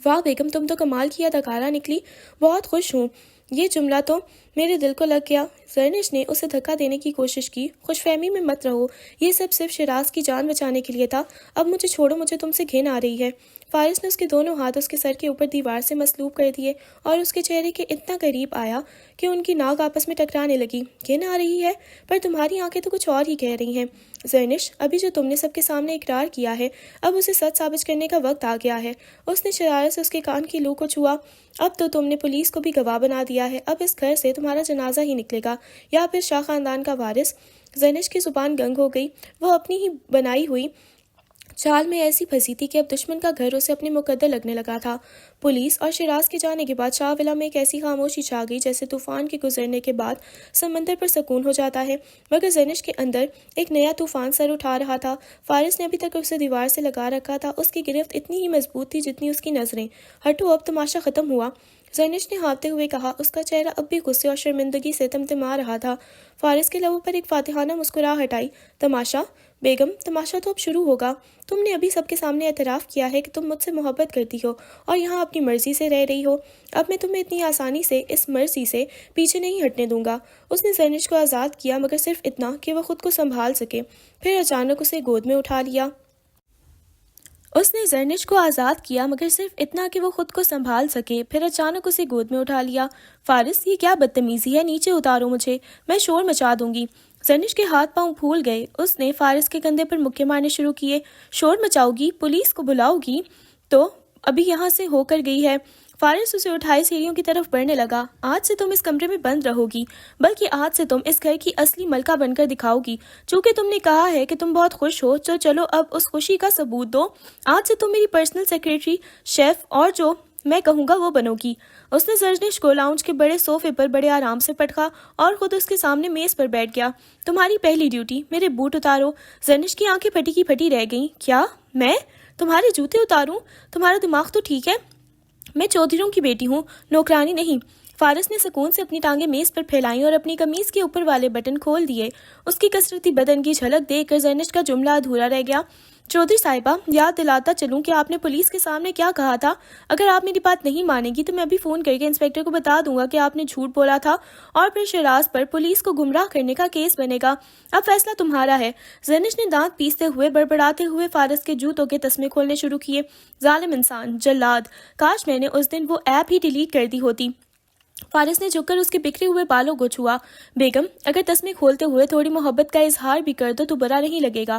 واہ بیگم، تم تو کمال کی اداکارہ نکلی، بہت خوش ہوں۔ یہ جملہ تو میرے دل کو لگ گیا۔ زرنش نے اسے دھکا دینے کی کوشش کی۔ خوش فہمی میں مت رہو، یہ سب صرف شیراز کی جان بچانے کے لیے تھا۔ اب مجھے چھوڑو، مجھے تم سے گھن آ رہی ہے۔ فارس نے اس کے دونوں ہاتھ اس کے سر کے اوپر دیوار سے مسلوب کر دیے اور اس کے چہرے کے اتنا قریب آیا کہ ان کی ناک آپس میں ٹکرانے لگی۔ گھن آ رہی ہے؟ پر تمہاری آنکھیں تو کچھ اور ہی کہہ رہی ہیں۔ زرنش، ابھی جو تم نے سب کے سامنے اقرار کیا ہے، اب اسے سچ ثابت کرنے کا وقت آ گیا ہے۔ اس نے شرارت سے اس کے کان کی لو کو چھوا۔ اب تو تم نے پولیس کو بھی گواہ بنا دیا ہے، اب اس گھر سے تمہارا جنازہ ہی نکلے گا یا پھر شاہ خاندان کا وارث۔ زرنش کی زبان گنگ ہو گئی۔ وہ اپنی ہی بنائی ہوئی چال میں ایسی پھنسی تھی کہ اب دشمن کا گھر اسے اپنے مقدر لگنے لگا تھا۔ پولیس اور شیراز کے جانے کے بعد شاہ ولا میں ایک ایسی خاموشی چھا گئی جیسے طوفان کے گزرنے کے بعد سمندر پر سکون ہو جاتا ہے، مگر زرنش کے اندر ایک نیا طوفان سر اٹھا رہا تھا۔ فارس نے ابھی تک اسے دیوار سے لگا رکھا تھا، اس کی گرفت اتنی ہی مضبوط تھی جتنی اس کی نظریں۔ ہٹو، اب تماشا ختم ہوا، زرنش نے ہانپتے ہوئے کہا۔ اس کا چہرہ اب بھی غصے اور شرمندگی سے تمتما رہا تھا۔ فارس کے لبوں پر ایک فاتحانہ مسکراہٹ آئی۔ تماشا؟ بیگم، تماشا تو اب شروع ہوگا۔ تم نے ابھی سب کے سامنے اعتراف کیا ہے کہ تم مجھ سے محبت کرتی ہو اور یہاں اپنی مرضی سے رہ رہی ہو۔ اب میں تمہیں اتنی آسانی سے اس مرضی سے پیچھے نہیں ہٹنے دوں گا۔ اس نے زرنش کو آزاد کیا، مگر صرف اتنا کہ وہ خود کو سنبھال سکے، پھر اچانک اسے گود میں اٹھا لیا۔ اس نے زرنش کو آزاد کیا مگر صرف اتنا کہ وہ خود کو سنبھال سکے، پھر اچانک اسے گود میں اٹھا لیا۔ فارس، یہ کیا بدتمیزی ہے؟ نیچے اتارو مجھے، میں شور مچا دوں گی۔ زرنش کے ہاتھ پاؤں پھول گئے۔ اس نے فارس کے کندھے پر مکے مارنے شروع کیے۔ شور مچاؤ گی؟ پولیس کو بلاؤ گی؟ تو ابھی یہاں سے ہو کر گئی ہے۔ فارس اسے اٹھائے سیڑھیوں کی طرف بڑھنے لگا۔ آج سے تم اس کمرے میں بند رہو گی، بلکہ آج سے تم اس گھر کی اصلی ملکہ بن کر دکھاؤ گی۔ چونکہ تم نے کہا ہے کہ تم بہت خوش ہو، تو چلو اب اس خوشی کا ثبوت دو۔ آج سے تم میری پرسنل سیکریٹری، شیف اور جو میں کہوں گا وہ بنو گی۔ اس نے زرنش کو لاؤنج کے بڑے صوفے پر بڑے آرام سے پٹکا اور خود اس کے سامنے میز پر بیٹھ گیا۔ تمہاری پہلی ڈیوٹی، میرے بوٹ اتارو۔ زرنش کی آنکھیں پھٹی کی پھٹی رہ گئیں۔ کیا؟ میں تمہارے جوتے اتاروں؟ تمہارا دماغ تو ٹھیک ہے؟ میں چودھریوں کی بیٹی ہوں، نوکرانی نہیں۔ فارس نے سکون سے اپنی ٹانگیں میز پر پھیلائیں اور اپنی قمیض کے اوپر والے بٹن کھول دیے۔ اس کی کثرتی بدن کی جھلک دیکھ کر زرنش کا جملہ ادھورا رہ گیا۔ چودھری صاحبہ، یاد دلاتا چلوں کہ آپ نے پولیس کے سامنے کیا کہا تھا۔ اگر آپ میری بات نہیں مانیں گی تو میں ابھی فون کر کے انسپکٹر کو بتا دوں گا کہ آپ نے جھوٹ بولا تھا اور پھر شیراز پر پولیس کو گمراہ کرنے کا کیس بنے گا۔ اب فیصلہ تمہارا ہے۔ زرنش نے دانت پیستے ہوئے بڑبڑاتے ہوئے فارس کے جوتوں کے تسمے کھولنے شروع کیے۔ ظالم انسان، جلاد، کاش میں نے اس دن وہ ایپ ہی ڈیلیٹ کر دی ہوتی۔ فارس نے جھک کر اس کے بکھرے ہوئے بالوں کو چھوا۔ بیگم، اگر تسمے کھولتے ہوئے تھوڑی محبت کا اظہار بھی کر دو تو برا نہیں لگے گا،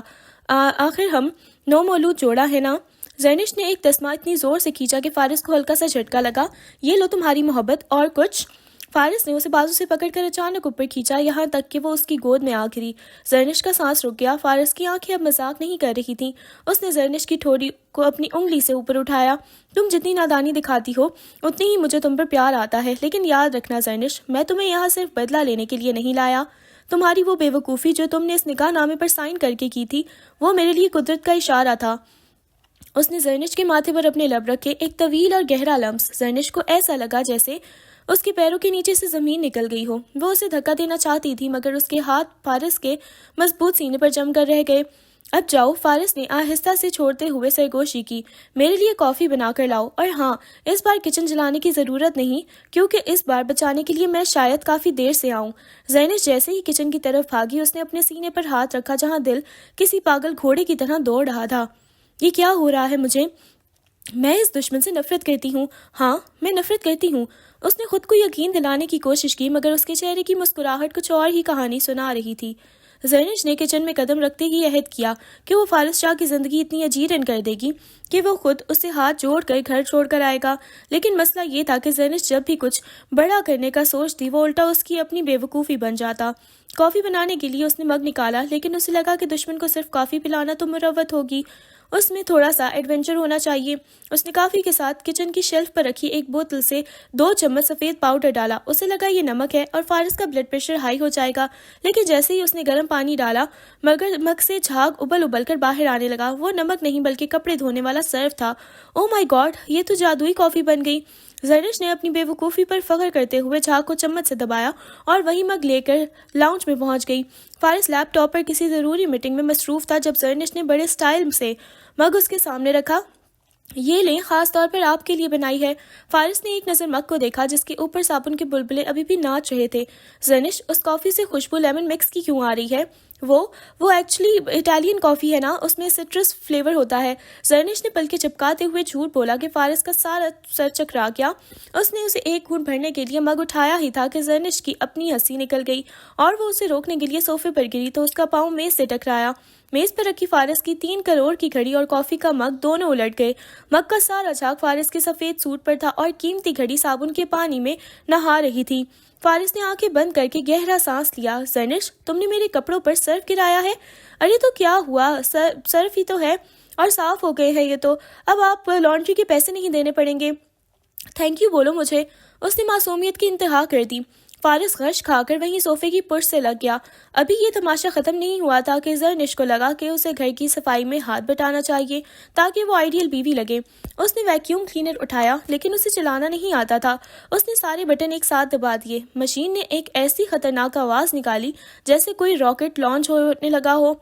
آخر ہم نو مولود جوڑا ہے نا۔ زرنش نے ایک تسمہ اتنی زور سے کھینچا کہ فارس کو ہلکا سا جھٹکا لگا۔ یہ لو تمہاری محبت، اور کچھ؟ فارس نے اسے بازو سے پکڑ کر اچانک اوپر کھینچا، یہاں تک کہ وہ اس کی گود میں آ گری۔ زرنش کا سانس رک گیا۔ فارس کی آنکھیں اب مذاق نہیں کر رہی تھیں۔ اس نے زرنش کی ٹھوڑی کو اپنی انگلی سے اوپر اٹھایا۔ تم جتنی نادانی دکھاتی ہو اتنی ہی مجھے تم پر پیار آتا ہے، لیکن یاد رکھنا زرنش، میں تمہیں یہاں صرف بدلہ لینے کے لیے نہیں لایا۔ تمہاری وہ بے وقوفی جو تم نے اس نکاح نامے پر سائن کر کے کی تھی، وہ میرے لیے قدرت کا اشارہ تھا۔ اس نے زرنش کے ماتھے پر اپنے لب رکھے۔ ایک طویل اور گہرا لمس۔ زرنش کو ایسا لگا جیسے اس کے پیروں کے نیچے سے زمین نکل گئی ہو۔ وہ اسے دھکا دینا چاہتی تھی مگر اس کے ہاتھ فارس کے مضبوط سینے پر جم کر رہ گئے۔ اب جاؤ، فارس نے آہستہ سے چھوڑتے ہوئے سرگوشی کی۔ میرے لیے کافی بنا کر لاؤ، اور ہاں، اس بار کچن جلانے کی ضرورت نہیں، کیونکہ اس بار بچانے کے لیے میں شاید کافی دیر سے آؤں۔ زرنش جیسے ہی کچن کی طرف بھاگی، اس نے اپنے سینے پر ہاتھ رکھا جہاں دل کسی پاگل گھوڑے کی طرح دوڑ رہا تھا۔ یہ کیا ہو رہا ہے مجھے؟ میں اس دشمن سے نفرت کرتی ہوں۔ ہاں، میں نفرت کرتی ہوں۔ اس نے خود کو یقین دلانے کی کوشش کی مگر اس کے چہرے کی مسکراہٹ کچھ اور ہی کہانی سنا رہی تھی۔ زرنش نے کچن میں قدم رکھتے ہی عہد کیا کہ وہ فارس شاہ کی زندگی اتنی اجیرن کر دے گی کہ وہ خود اسے ہاتھ جوڑ کر گھر چھوڑ کر آئے گا۔ لیکن مسئلہ یہ تھا کہ زرنش جب بھی کچھ بڑا کرنے کا سوچتی، وہ الٹا اس کی اپنی بے وقوفی بن جاتا۔ کافی بنانے کے لیے اس نے مگ نکالا، لیکن اسے لگا کہ دشمن کو صرف کافی پلانا تو مروت ہوگی، اس میں تھوڑا سا ایڈونچر ہونا چاہیے۔ اس نے کافی کے ساتھ کچن کی شیلف پر رکھی ایک بوتل سے 2 چمچ سفید پاؤڈر ڈالا۔ اسے لگا یہ نمک ہے اور فارس کا بلڈ پریشر ہائی ہو جائے گا، لیکن جیسے ہی اس نے گرم پانی ڈالا مگر مگ سے جھاگ ابل کر باہر آنے لگا۔ وہ نمک نہیں بلکہ کپڑے دھونے والا سرف تھا۔ او مائی گاڈ، یہ تو جادوئی کافی بن گئی۔ زرنش نے اپنی بے وقوفی پر فخر کرتے ہوئے جھاگ کو چمچ سے دبایا اور وہی مگ لے کر لاؤنج میں پہنچ گئی۔ فارس لیپ ٹاپ پر کسی ضروری میٹنگ میں مصروف تھا۔ جب زرنش نے بڑے سٹائل سے مگ اس کے سامنے رکھا یہ لیں، خاص طور پر آپ کے لیے بنائی ہے۔ فارس نے ایک نظر مگ کو دیکھا جس کے اوپر صابن کے بلبلے ابھی بھی ناچ رہے تھے۔ زینش، اس کافی سے خوشبو لیمن مکس کی کیوں آ رہی ہے؟ وہ ایکچولی اٹالین کافی ہے نا، اس میں سٹرس فلیور ہوتا ہے۔ زینش نے پلکیں چپکاتے ہوئے جھوٹ بولا کہ فارس کا سارا سر چکرا گیا۔ اس نے اسے ایک گھونٹ بھرنے کے لیے مگ اٹھایا ہی تھا کہ زینش کی اپنی ہنسی نکل گئی اور وہ اسے روکنے کے لیے صوفے پر گری تو اس کا پاؤں میز سے ٹکرایا۔ میز پر رکھی فارس کی 3 کروڑ کی گھڑی اور کافی کا مگ دونوں الٹ گئے۔ مگ کا سارا جھاگ فارس کے سفید سوٹ پر تھا اور قیمتی گھڑی صابن کے پانی میں نہا رہی تھی۔ فارس نے آنکھیں بند کر کے گہرا سانس لیا۔ زینش، تم نے میرے کپڑوں پر سرف گرایا ہے؟ ارے تو کیا ہوا، سرف ہی تو ہے اور صاف ہو گئے ہیں یہ تو، اب آپ لانڈری کے پیسے نہیں دینے پڑیں گے۔ تھینک یو بولو مجھے۔ اس نے معصومیت کی انتہا کر دی۔ فارس غش کھا کر وہیں صوفے کی پشت سے لگ گیا۔ ابھی یہ تماشا ختم نہیں ہوا تھا کہ زرنش کو لگا کہ اسے گھر کی صفائی میں ہاتھ بٹانا چاہیے تاکہ وہ آئیڈیل بیوی لگے۔ اس نے ویکیوم کلینر اٹھایا لیکن اسے چلانا نہیں آتا تھا۔ اس نے سارے بٹن ایک ساتھ دبا دیے۔ مشین نے ایک ایسی خطرناک آواز نکالی جیسے کوئی راکٹ لانچ ہونے لگا ہو۔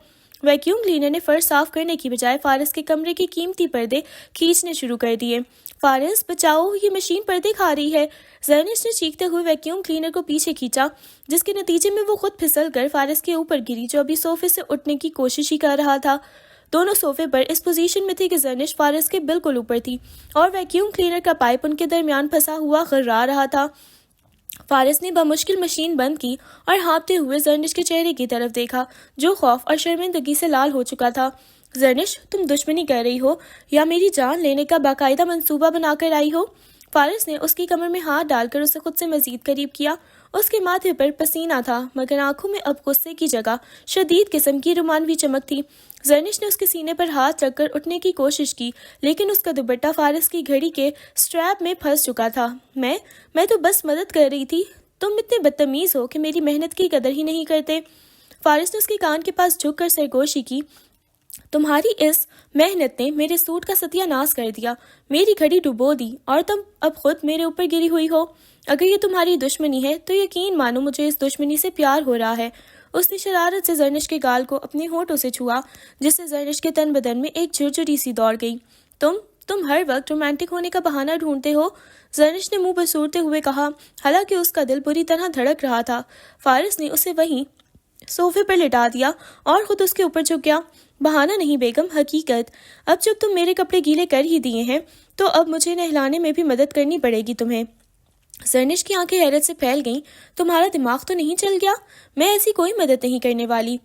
ویکیوم کلینر نے فرش صاف کرنے کی بجائے فارس کے کمرے کے قیمتی پردے کھینچنے شروع کر دیے۔ فارس، بچاؤ، یہ مشین پردے کھا رہی ہے۔ زرنش نے چیختے ہوئے ویکیوم کلینر کو پیچھے کھینچا جس کے نتیجے میں وہ خود پھسل کر فارس کے اوپر گری جو ابھی صوفے سے اٹھنے کی کوشش ہی کر رہا تھا۔ دونوں صوفے پر اس پوزیشن میں تھے کہ زرنش فارس کے بالکل اوپر تھی اور ویکیوم کلینر کا پائپ ان کے درمیان پھنسا ہوا غرا رہا تھا۔ فارس نے بمشکل مشین بند کی اور ہانپتے ہوئے زرنش کے چہرے کی طرف دیکھا جو خوف اور شرمندگی سے لال ہو چکا تھا۔ زرنش، تم دشمنی کر رہی ہو یا میری جان لینے کا باقاعدہ منصوبہ بنا کر آئی ہو؟ فارس نے اس کی کمر میں ہاتھ ڈال کر اسے خود سے مزید قریب کیا۔ اس کے ماتھے پر پسینہ تھا مگر آنکھوں میں اب غصے کی جگہ شدید قسم کی رومانوی چمک تھی۔ زرنش نے اس کے سینے پر ہاتھ رکھ کر اٹھنے کی کوشش کی لیکن اس کا دوپٹہ فارس کی گھڑی کے سٹریپ میں پھنس چکا تھا۔ میں تو بس مدد کر رہی تھی، تم اتنے بدتمیز ہو کہ میری محنت کی قدر ہی نہیں کرتے۔ فارس نے اس کے کان کے پاس جھک کر سرگوشی کی۔ تمہاری اس محنت نے میرے سوٹ کا ستیہ ناش کر دیا، میری گھڑی ڈبو دی اور تم اب خود میرے اوپر گری ہوئی ہو۔ اگر یہ تمہاری دشمنی ہے تو یقین مانو مجھے اس دشمنی سے پیار ہو رہا ہے۔ اس نے شرارت سے زرنش کے گال کو اپنے ہونٹوں سے چھوا جس سے زرنش کے تن بدن میں ایک جھرجھری سی دوڑ گئی۔ تم ہر وقت رومانٹک ہونے کا بہانہ ڈھونڈتے ہو، زرنش نے منہ بسورتے ہوئے کہا، حالانکہ اس کا دل بری طرح دھڑک رہا تھا۔ فارس نے اسے وہیں صوفے پر لٹا دیا اور خود اس کے اوپر جھک گیا۔ بہانہ نہیں بیگم، حقیقت۔ اب جب تم میرے کپڑے گیلے کر ہی دیے ہیں تو اب مجھے نہلانے میں بھی مدد کرنی پڑے گی تمہیں۔ زرنش کی آنکھیں حیرت سے پھیل گئیں۔ تمہارا دماغ تو نہیں چل گیا؟ میں ایسی کوئی مدد نہیں کرنے والی۔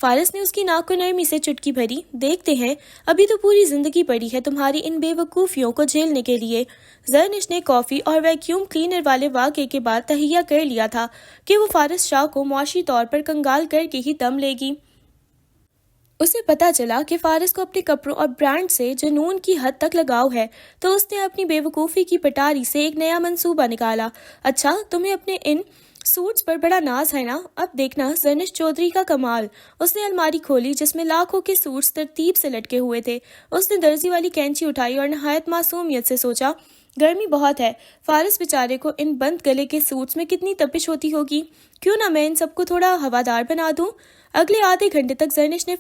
فارس نے اس کی ناک کو نرمی سے چٹکی بھری۔ دیکھتے ہیں، ابھی تو پوری زندگی پڑی ہے تمہاری ان بے وقوفیوں کو جھیلنے کے لیے۔ زرنش نے کافی اور ویکیوم کلینر والے واقعے کے بعد تہیہ کر لیا تھا کہ وہ فارس شاہ کو معاشی طور پر کنگال کر کے ہی دم لے گی۔ اسے پتہ چلا کہ فارس کو اپنے کپڑوں اور برانڈ سے جنون کی حد تک لگاؤ ہے تو اس نے اپنی بے وقوفی کی پٹاری سے ایک نیا منصوبہ نکالا۔ اچھا، تمہیں اپنے ان سوٹس پر بڑا ناز ہے نا؟ اب دیکھنا زرنش چودھری کا کمال۔ اس نے الماری کھولی جس میں لاکھوں کے سوٹس ترتیب سے لٹکے ہوئے تھے۔ اس نے درزی والی کینچی اٹھائی اور نہایت معصومیت سے سوچا، گرمی بہت ہے، فارس بیچارے کو ان بند گلے کے سوٹس میں کتنی تپش ہوتی ہوگی، کیوں نہ میں ان سب کو تھوڑا ہوادار بنا دوں۔ اگلے آدھے گھنٹے تک زرنش نے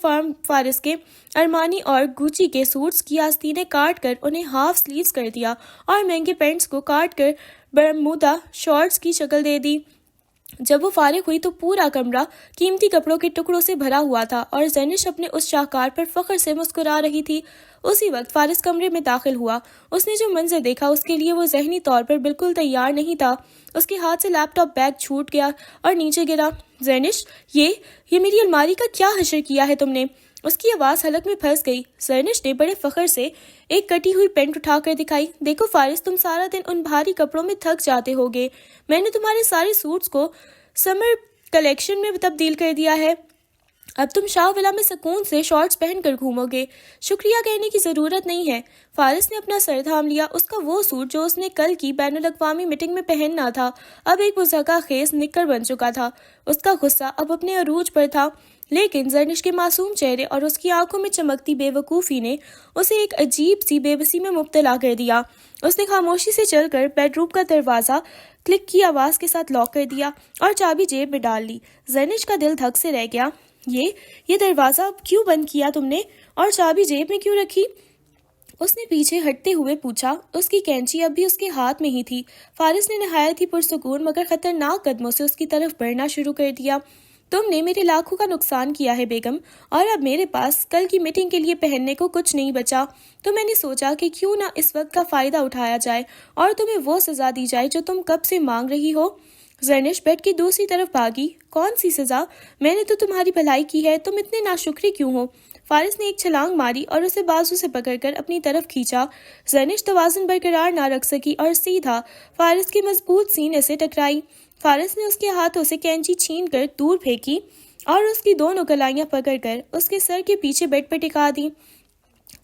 فارس کے ارمانی اور گوچی کے سوٹس کی آستینیں کاٹ کر انہیں ہاف سلیوز کر دیا اور مہنگے پینٹس کو کاٹ کر برمودا شارٹس کی شکل دے دی۔ جب وہ فارغ ہوئی تو پورا کمرہ قیمتی کپڑوں کے ٹکڑوں سے بھرا ہوا تھا اور زرنش اپنے اس شاہکار پر فخر سے مسکرا رہی تھی۔ اسی وقت فارس کمرے میں داخل ہوا۔ اس نے جو منظر دیکھا اس کے لیے وہ ذہنی طور پر بالکل تیار نہیں تھا۔ اس کے ہاتھ سے لیپ ٹاپ بیگ چھوٹ گیا اور نیچے گرا۔ زرنش، یہ میری الماری کا کیا حشر کیا ہے تم نے؟ اس کی آواز حلق میں پھنس گئی۔ زرنش نے بڑے فخر سے ایک کٹی ہوئی پینٹ اٹھا کر دکھائی۔ دیکھو فارس، تم سارا دن ان بھاری کپڑوں میں تھک جاتے ہوگے، میں نے تمہارے سارے سوٹس کو سمر کلیکشن میں تبدیل کر دیا ہے، اب تم شاہ ولا میں سکون سے شارٹس پہن کر گھومو گے۔ شکریہ کہنے کی ضرورت نہیں ہے۔ فارس نے اپنا سر تھام لیا۔ اس کا وہ سوٹ جو اس نے کل کی بین الاقوامی میٹنگ میں پہننا تھا اب ایک مضحکہ خیز نکر بن چکا تھا۔ اس کا غصہ اب اپنے عروج پر تھا لیکن زرنش کے معصوم چہرے اور اس کی آنکھوں میں چمکتی بے وقوفی نے اسے ایک عجیب سی بے بسی میں مبتلا کر دیا۔ اس نے خاموشی سے چل کر بیڈ روم کا دروازہ کلک کی آواز کے ساتھ لاک کر دیا اور چابی جیب میں ڈال لی۔ زرنش کا دل دھک سے رہ گیا۔ یہ دروازہ کیوں بند کیا تم نے اور چابی جیب میں کیوں رکھی؟ اس نے پیچھے ہٹتے ہوئے پوچھا۔ اس کی کینچی اب بھی اس کے ہاتھ میں ہی تھی۔ فارس نے نہایت ہی پرسکون مگر خطرناک قدموں سے اس کی طرف بڑھنا شروع کر دیا۔ تم نے میرے لاکھوں کا نقصان کیا ہے بیگم، اور اب میرے پاس کل کی میٹنگ کے لیے پہننے کو کچھ نہیں بچا، تو میں نے سوچا کہ کیوں نہ اس وقت کا فائدہ اٹھایا جائے اور تمہیں وہ سزا دی جائے جو تم کب سے مانگ رہی ہو۔ زرنش بیڈ کی دوسری طرف بھاگی۔ کون سی سزا؟ میں نے تو تمہاری بھلائی کی ہے، تم اتنے ناشکری کیوں ہو؟ فارس نے ایک چھلانگ ماری اور اسے بازو سے پکڑ کر اپنی طرف کھینچا۔ زرنش توازن برقرار نہ رکھ سکی اور سیدھا فارس کے مضبوط سینے سے ٹکرائی۔ فارس نے اس کے ہاتھوں سے کینچی چھین کر دور پھینکی اور اس کی دونوں کلائیاں پکڑ کر اس کے سر کے پیچھے بیڈ پر ٹکا دی۔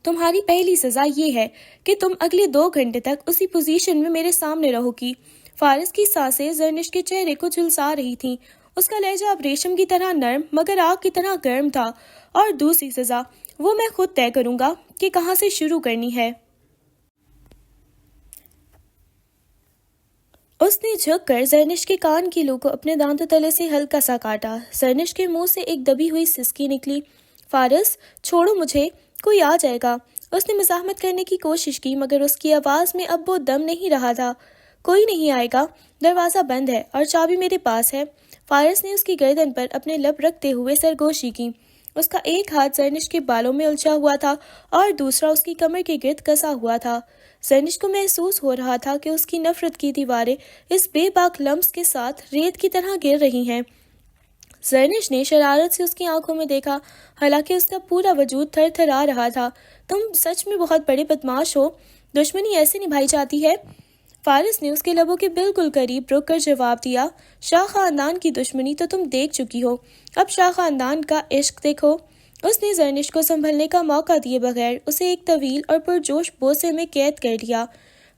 تمہاری پہلی سزا یہ ہے کہ تم اگلے 2 گھنٹے تک اسی پوزیشن میں میرے سامنے رہو گی۔ فارس کی سانسیں زرنش کے چہرے کو جھلسا رہی تھیں۔ اس کا لہجہ اب ریشم کی طرح نرم مگر آگ کی طرح گرم تھا۔ اور دوسری سزا وہ میں خود طے کروں گا کہ کہاں سے شروع کرنی ہے۔ اس نے جھک کر زرنش کے کان کی لو کو اپنے دانتوں تلے سے ہلکا سا کاٹا۔ زرنش کے منہ سے ایک دبی ہوئی سسکی نکلی۔ فارس، چھوڑو مجھے، کوئی آ جائے گا۔ اس نے مزاحمت کرنے کی کوشش کی مگر اس کی آواز میں اب وہ دم نہیں رہا تھا۔ کوئی نہیں آئے گا، دروازہ بند ہے اور چابی میرے پاس ہے۔ فارس نے اس کی گردن پر اپنے لب رکھتے ہوئے سرگوشی کی۔ اس کا ایک ہاتھ زرنش کے بالوں میں الجھا ہوا تھا اور دوسرا اس کی کمر کے گرد کسا ہوا تھا۔ زرنش کو محسوس ہو رہا تھا کہ اس کی نفرت کی دیواریں اس بے باک لمس کے ساتھ ریت کی طرح گر رہی ہیں۔ زرنش نے شرارت سے اس کی آنکھوں میں دیکھا، حالانکہ اس کا پورا وجود تھر تھر آ رہا تھا۔ تم سچ میں بہت بڑے بدماش ہو، دشمنی ایسے نبھائی جاتی ہے؟ فارس نے اس کے لبوں کے بالکل قریب رک کر جواب دیا، شاہ خاندان کی دشمنی تو تم دیکھ چکی ہو، اب شاہ خاندان کا عشق دیکھو۔ اس نے زرنش کو سنبھلنے کا موقع دیے بغیر اسے ایک طویل اور پرجوش بوسے میں قید کر لیا۔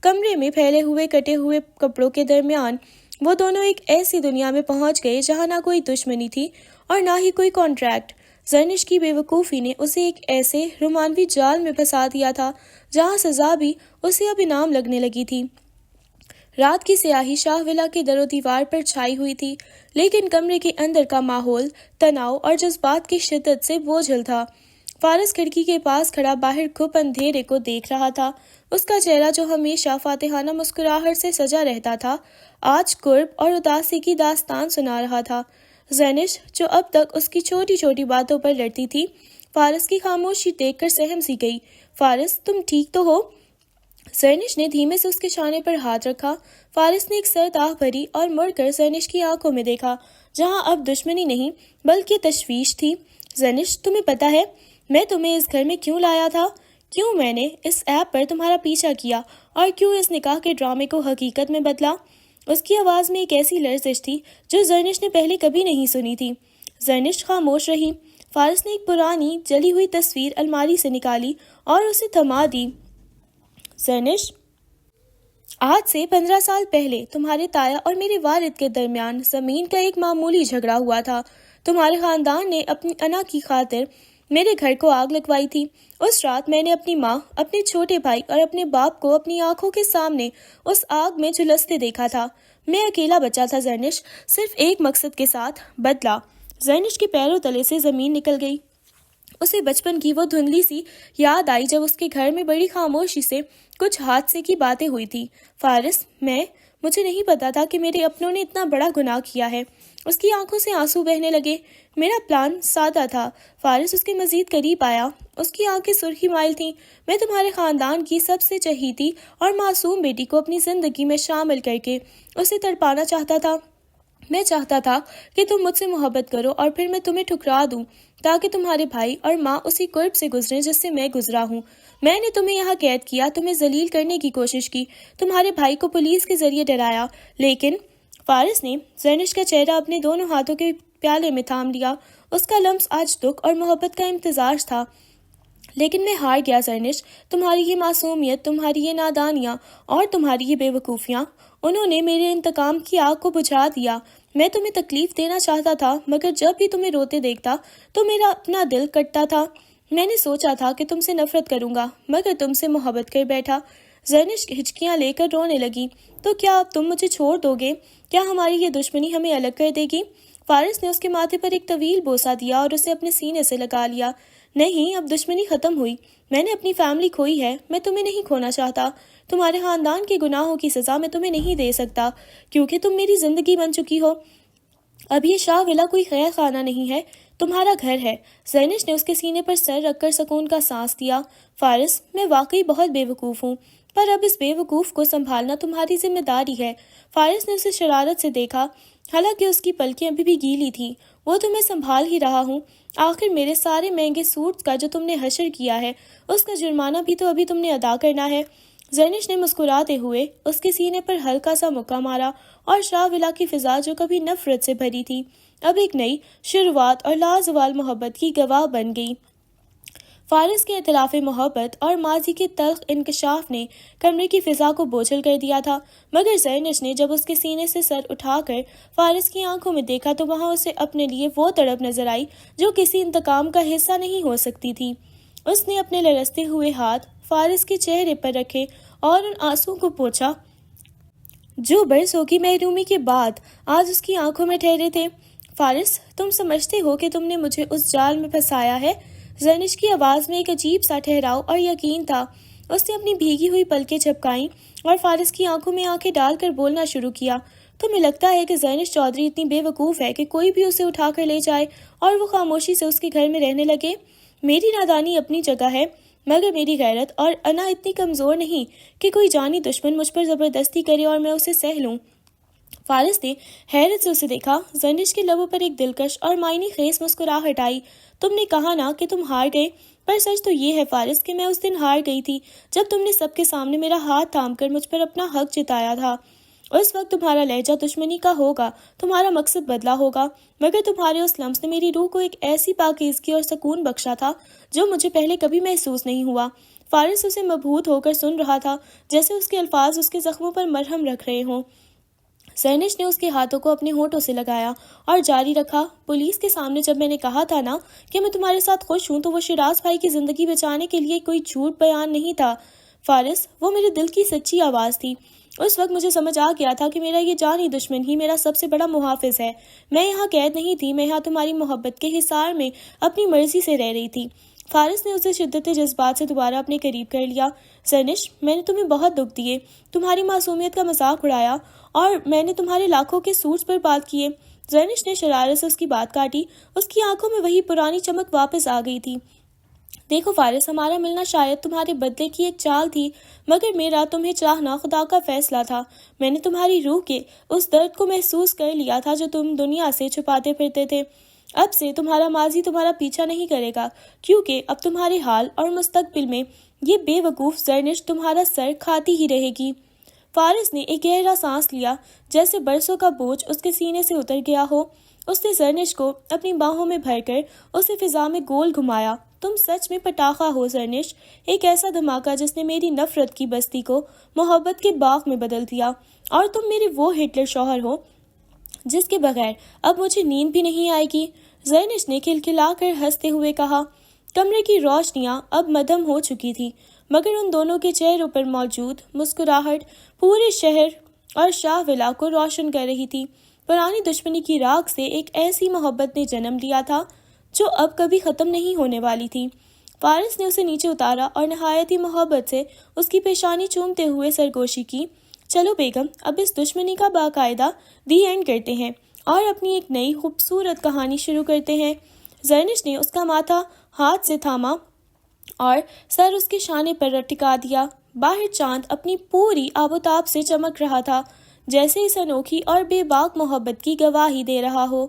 کمرے میں پھیلے ہوئے کٹے ہوئے کپڑوں کے درمیان وہ دونوں ایک ایسی دنیا میں پہنچ گئے جہاں نہ کوئی دشمنی تھی اور نہ ہی کوئی کانٹریکٹ۔ زرنش کی بے وقوفی نے اسے ایک ایسے رومانوی جال میں پھنسا دیا تھا جہاں سزا بھی اسے اب انعام لگنے لگی تھی۔ رات کی سیاہی شاہ ولا کے در و دیوار پر چھائی ہوئی تھی، لیکن کمرے کے اندر کا ماحول تناؤ اور جذبات کی شدت سے بوجھل تھا۔ فارس کھڑکی کے پاس کھڑا باہر کھپ اندھیرے کو دیکھ رہا تھا۔ اس کا چہرہ جو ہمیشہ فاتحانہ مسکراہٹ سے سجا رہتا تھا، آج کرب اور اداسی کی داستان سنا رہا تھا۔ زرنش، جو اب تک اس کی چھوٹی چھوٹی باتوں پر لڑتی تھی، فارس کی خاموشی دیکھ کر سہم سی گئی۔ فارس، تم ٹھیک تو ہو؟ زرنش نے دھیمے سے اس کے شانے پر ہاتھ رکھا۔ فارس نے ایک سرد آہ بھری اور مڑ کر زرنش کی آنکھوں میں دیکھا، جہاں اب دشمنی نہیں بلکہ تشویش تھی۔ زرنش، تمہیں پتہ ہے میں تمہیں اس گھر میں کیوں لایا تھا؟ کیوں میں نے اس ایپ پر تمہارا پیچھا کیا اور کیوں اس نکاح کے ڈرامے کو حقیقت میں بدلا؟ اس کی آواز میں ایک ایسی لرزش تھی جو زرنش نے پہلے کبھی نہیں سنی تھی۔ زرنش خاموش رہی۔ فارس نے ایک پرانی جلی ہوئی تصویر الماری سے نکالی اور اسے تھما دی۔ زرنش، آج سے 15 سال پہلے تمہارے تایا اور میرے والد کے درمیان زمین کا ایک معمولی جھگڑا ہوا تھا۔ تمہارے خاندان نے اپنی انا کی خاطر میرے گھر کو آگ لگوائی تھی۔ اس رات میں نے اپنی ماں، اپنے چھوٹے بھائی اور اپنے باپ کو اپنی آنکھوں کے سامنے اس آگ میں جھلستے دیکھا تھا۔ میں اکیلا بچا تھا زرنش، صرف ایک مقصد کے ساتھ، بدلہ۔ زرنش کے پیروں تلے سے زمین نکل گئی۔ اسے بچپن کی وہ دھندلی سی یاد آئی جب اس کے گھر میں بڑی خاموشی سے کچھ حادثے کی باتیں ہوئی تھی۔ فارس، مجھے نہیں پتا تھا کہ میرے اپنوں نے اتنا بڑا گناہ کیا ہے۔ اس کی آنکھوں سے آنسو بہنے لگے۔ میرا پلان سادہ تھا۔ فارس اس کے مزید قریب آیا۔ اس کی آنکھیں سرخی مائل تھیں۔ میں تمہارے خاندان کی سب سے چہیتی اور معصوم بیٹی کو اپنی زندگی میں شامل کر کے اسے تڑپانا چاہتا تھا۔ میں چاہتا تھا کہ تم مجھ سے محبت کرو اور پھر میں تمہیں ٹھکرا دوں تاکہ تمہارے بھائی اور ماں اسی کرب سے گزریں جس سے میں گزرا ہوں۔ میں نے تمہیں یہاں قید کیا، تمہیں ذلیل کرنے کی کوشش کی، تمہارے بھائی کو پولیس کے ذریعے ڈرایا، لیکن فارس نے زرنش کا چہرہ اپنے دونوں ہاتھوں کے پیالے میں تھام لیا۔ اس کا لمس آج دکھ اور محبت کا امتزاج تھا۔ لیکن میں ہار گیا زرنش، تمہاری یہ معصومیت، تمہاری یہ نادانیاں اور تمہاری یہ بے وقوفیاں، انہوں نے میرے انتقام کی آگ کو بجھا دیا۔ میں تمہیں تکلیف دینا چاہتا تھا مگر جب بھی تمہیں روتے دیکھتا تو میرا اپنا دل کٹتا تھا۔ میں نے سوچا تھا کہ تم سے نفرت کروں گا مگر تم سے محبت کر بیٹھا۔ زرنش ہچکیاں لے کر رونے لگی۔ تو کیا اب تم مجھے چھوڑ دو گے؟ کیا ہماری یہ دشمنی ہمیں الگ کر دے گی؟ فارس نے اس کے ماتھے پر ایک طویل بوسہ دیا اور اسے اپنے سینے سے لگا لیا۔ نہیں، اب دشمنی ختم ہوئی، میں نے اپنی فیملی کھوئی ہے، میں تمہیں نہیں کھونا چاہتا۔ تمہارے خاندان کے گناہوں کی سزا میں تمہیں نہیں دے سکتا کیونکہ تم میری زندگی بن چکی ہو۔ اب یہ شاہ ولا کوئی خیر خانہ نہیں ہے، تمہارا گھر ہے۔ زینش نے اس کے سینے پر سر رکھ کر سکون کا سانس دیا۔ فارس، میں واقعی بہت بے وقوف ہوں، پر اب اس بے وقوف کو سنبھالنا تمہاری ذمہ داری ہے۔ فارس نے اسے شرارت سے دیکھا، حالانکہ اس کی پلکیں ابھی بھی گیلی تھیں۔ وہ تو میں سنبھال ہی رہا ہوں، آخر میرے سارے مہنگے سوٹس کا جو تم نے حشر کیا ہے اس کا جرمانہ بھی تو ابھی تم نے ادا کرنا ہے۔ زینش نے مسکراتے ہوئے اس کے سینے پر ہلکا سا مکہ مارا اور شاہ ولا کی فضا جو کبھی نفرت سے بھری تھی اب ایک نئی شروعات اور لازوال محبت کی گواہ بن گئی۔ فارس کے اعتراف محبت اور ماضی کے تلخ انکشاف نے کمرے کی فضا کو بوجھل کر دیا تھا، مگر زینش نے جب اس کے سینے سے سر اٹھا کر فارس کی آنکھوں میں دیکھا تو وہاں اسے اپنے لیے وہ تڑپ نظر آئی جو کسی انتقام کا حصہ نہیں ہو سکتی تھی۔ اس نے اپنے لرزتے ہوئے ہاتھ فارس کے چہرے پر رکھے اور ان آنسوں کو پوچھا جو برسوں کی محرومی کے بعد آج اس کی آنکھوں میں ٹھہرے تھے۔ فارس، تم سمجھتے ہو کہ تم نے مجھے اس جال میں پھنسایا ہے؟ زینش کی آواز میں ایک عجیب سا ٹھہراؤ اور یقین تھا۔ اس نے اپنی بھیگی ہوئی پلکیں جھپکائیں اور فارس کی آنکھوں میں آنکھیں ڈال کر بولنا شروع کیا۔ تمہیں لگتا ہے کہ زینش چودھری اتنی بے وقوف ہے کہ کوئی بھی اسے اٹھا کر لے جائے اور وہ خاموشی سے اس کے گھر میں رہنے لگے؟ میری نادانی اپنی جگہ ہے، مگر میری غیرت اور انا اتنی کمزور نہیں کہ کوئی جانی دشمن مجھ پر زبردستی کرے اور میں اسے سہ لوں۔ فارس نے حیرت سے اسے دیکھا۔ زینش کے لبوں پر ایک دلکش اور معنی خیز مسکراہٹ آئی۔ تم نے کہا نا کہ تم ہار گئے، پر سچ تو یہ ہے فارس کہ میں اس دن ہار گئی تھی جب تم نے سب کے سامنے میرا ہاتھ تھام کر مجھ پر اپنا حق جتایا تھا۔ اس وقت تمہارا لہجہ دشمنی کا ہوگا، تمہارا مقصد بدلا ہوگا، مگر تمہارے اس لمس نے میری روح کو ایک ایسی پاکیزگی اور سکون بخشا تھا جو مجھے پہلے کبھی محسوس نہیں ہوا۔ فارس اسے مبہوت ہو کر سن رہا تھا، جیسے اس کے الفاظ اس کے زخموں پر مرہم رکھ رہے ہوں۔ زینش نے اس کے ہاتھوں کو اپنے ہونٹوں سے لگایا اور جاری رکھا، پولیس کے سامنے جب میں نے کہا تھا نا کہ میں تمہارے ساتھ خوش ہوں تو وہ شیراز بھائی کی زندگی بچانے کے لیے کوئی جھوٹ بیان نہیں تھا فارس، وہ میرے دل کی سچی آواز تھی۔ اس وقت مجھے سمجھ آ گیا تھا کہ میرا یہ جانی دشمن ہی میرا سب سے بڑا محافظ ہے۔ میں یہاں قید نہیں تھی، میں یہاں تمہاری محبت کے حصار میں اپنی مرضی سے رہ رہی تھی۔ فارس نے اسے شدت جذبات سے دوبارہ اپنے قریب کر لیا۔ زینش، میں نے تمہیں بہت دکھ دیے، تمہاری معصومیت کا مذاق اڑایا اور میں نے تمہارے لاکھوں کے سوٹس پر بات کیے۔ زینش نے شرارت سے اس کی بات کاٹی، اس کی آنکھوں میں وہی پرانی چمک واپس آ گئی تھی۔ دیکھو فارس، ہمارا ملنا شاید تمہارے بدلے کی ایک چال تھی، مگر میرا تمہیں چاہنا خدا کا فیصلہ تھا۔ میں نے تمہاری روح کے اس درد کو محسوس کر لیا تھا جو تم دنیا سے چھپاتے پھرتے تھے۔ اب سے تمہارا ماضی تمہارا پیچھا نہیں کرے گا، کیونکہ اب تمہارے حال اور مستقبل میں یہ بے وقوف زرنش تمہارا سر کھاتی ہی رہے گی۔ فارس نے ایک گہرا سانس لیا، جیسے برسوں کا بوجھ اس کے سینے سے اتر گیا ہو۔ اس نے زرنش کو اپنی باہوں میں بھر کر اسے فضا میں گول گھمایا۔ تم سچ میں پٹاخہ ہو زرنش، ایک ایسا دھماکہ جس نے میری نفرت کی بستی کو محبت کے باغ میں بدل دیا، اور تم میرے وہ ہٹلر شوہر ہو جس کے بغیر اب مجھے نیند بھی نہیں آئے گی۔ زرنش نے کھلکھلا کر ہنستے ہوئے کہا۔ کمرے کی روشنیاں اب مدھم ہو چکی تھی، مگر ان دونوں کے چہروں پر موجود مسکراہٹ پورے شہر اور شاہ ولا کو روشن کر رہی تھی۔ پرانی دشمنی کی راکھ سے ایک ایسی محبت نے جنم لیا تھا جو اب کبھی ختم نہیں ہونے والی تھی۔ فارس نے اسے نیچے اتارا اور نہایت ہی محبت سے اس کی پیشانی چومتے ہوئے سرگوشی کی۔ چلو بیگم، اب اس دشمنی کا باقاعدہ دی اینڈ کرتے ہیں اور اپنی ایک نئی خوبصورت کہانی شروع کرتے ہیں۔ زرنش نے اس کا ماتھا ہاتھ سے تھاما اور سر اس کے شانے پر ٹکا دیا۔ باہر چاند اپنی پوری آب و تاب سے چمک رہا تھا، جیسے اس انوکھی اور بے باک محبت کی گواہی دے رہا ہو۔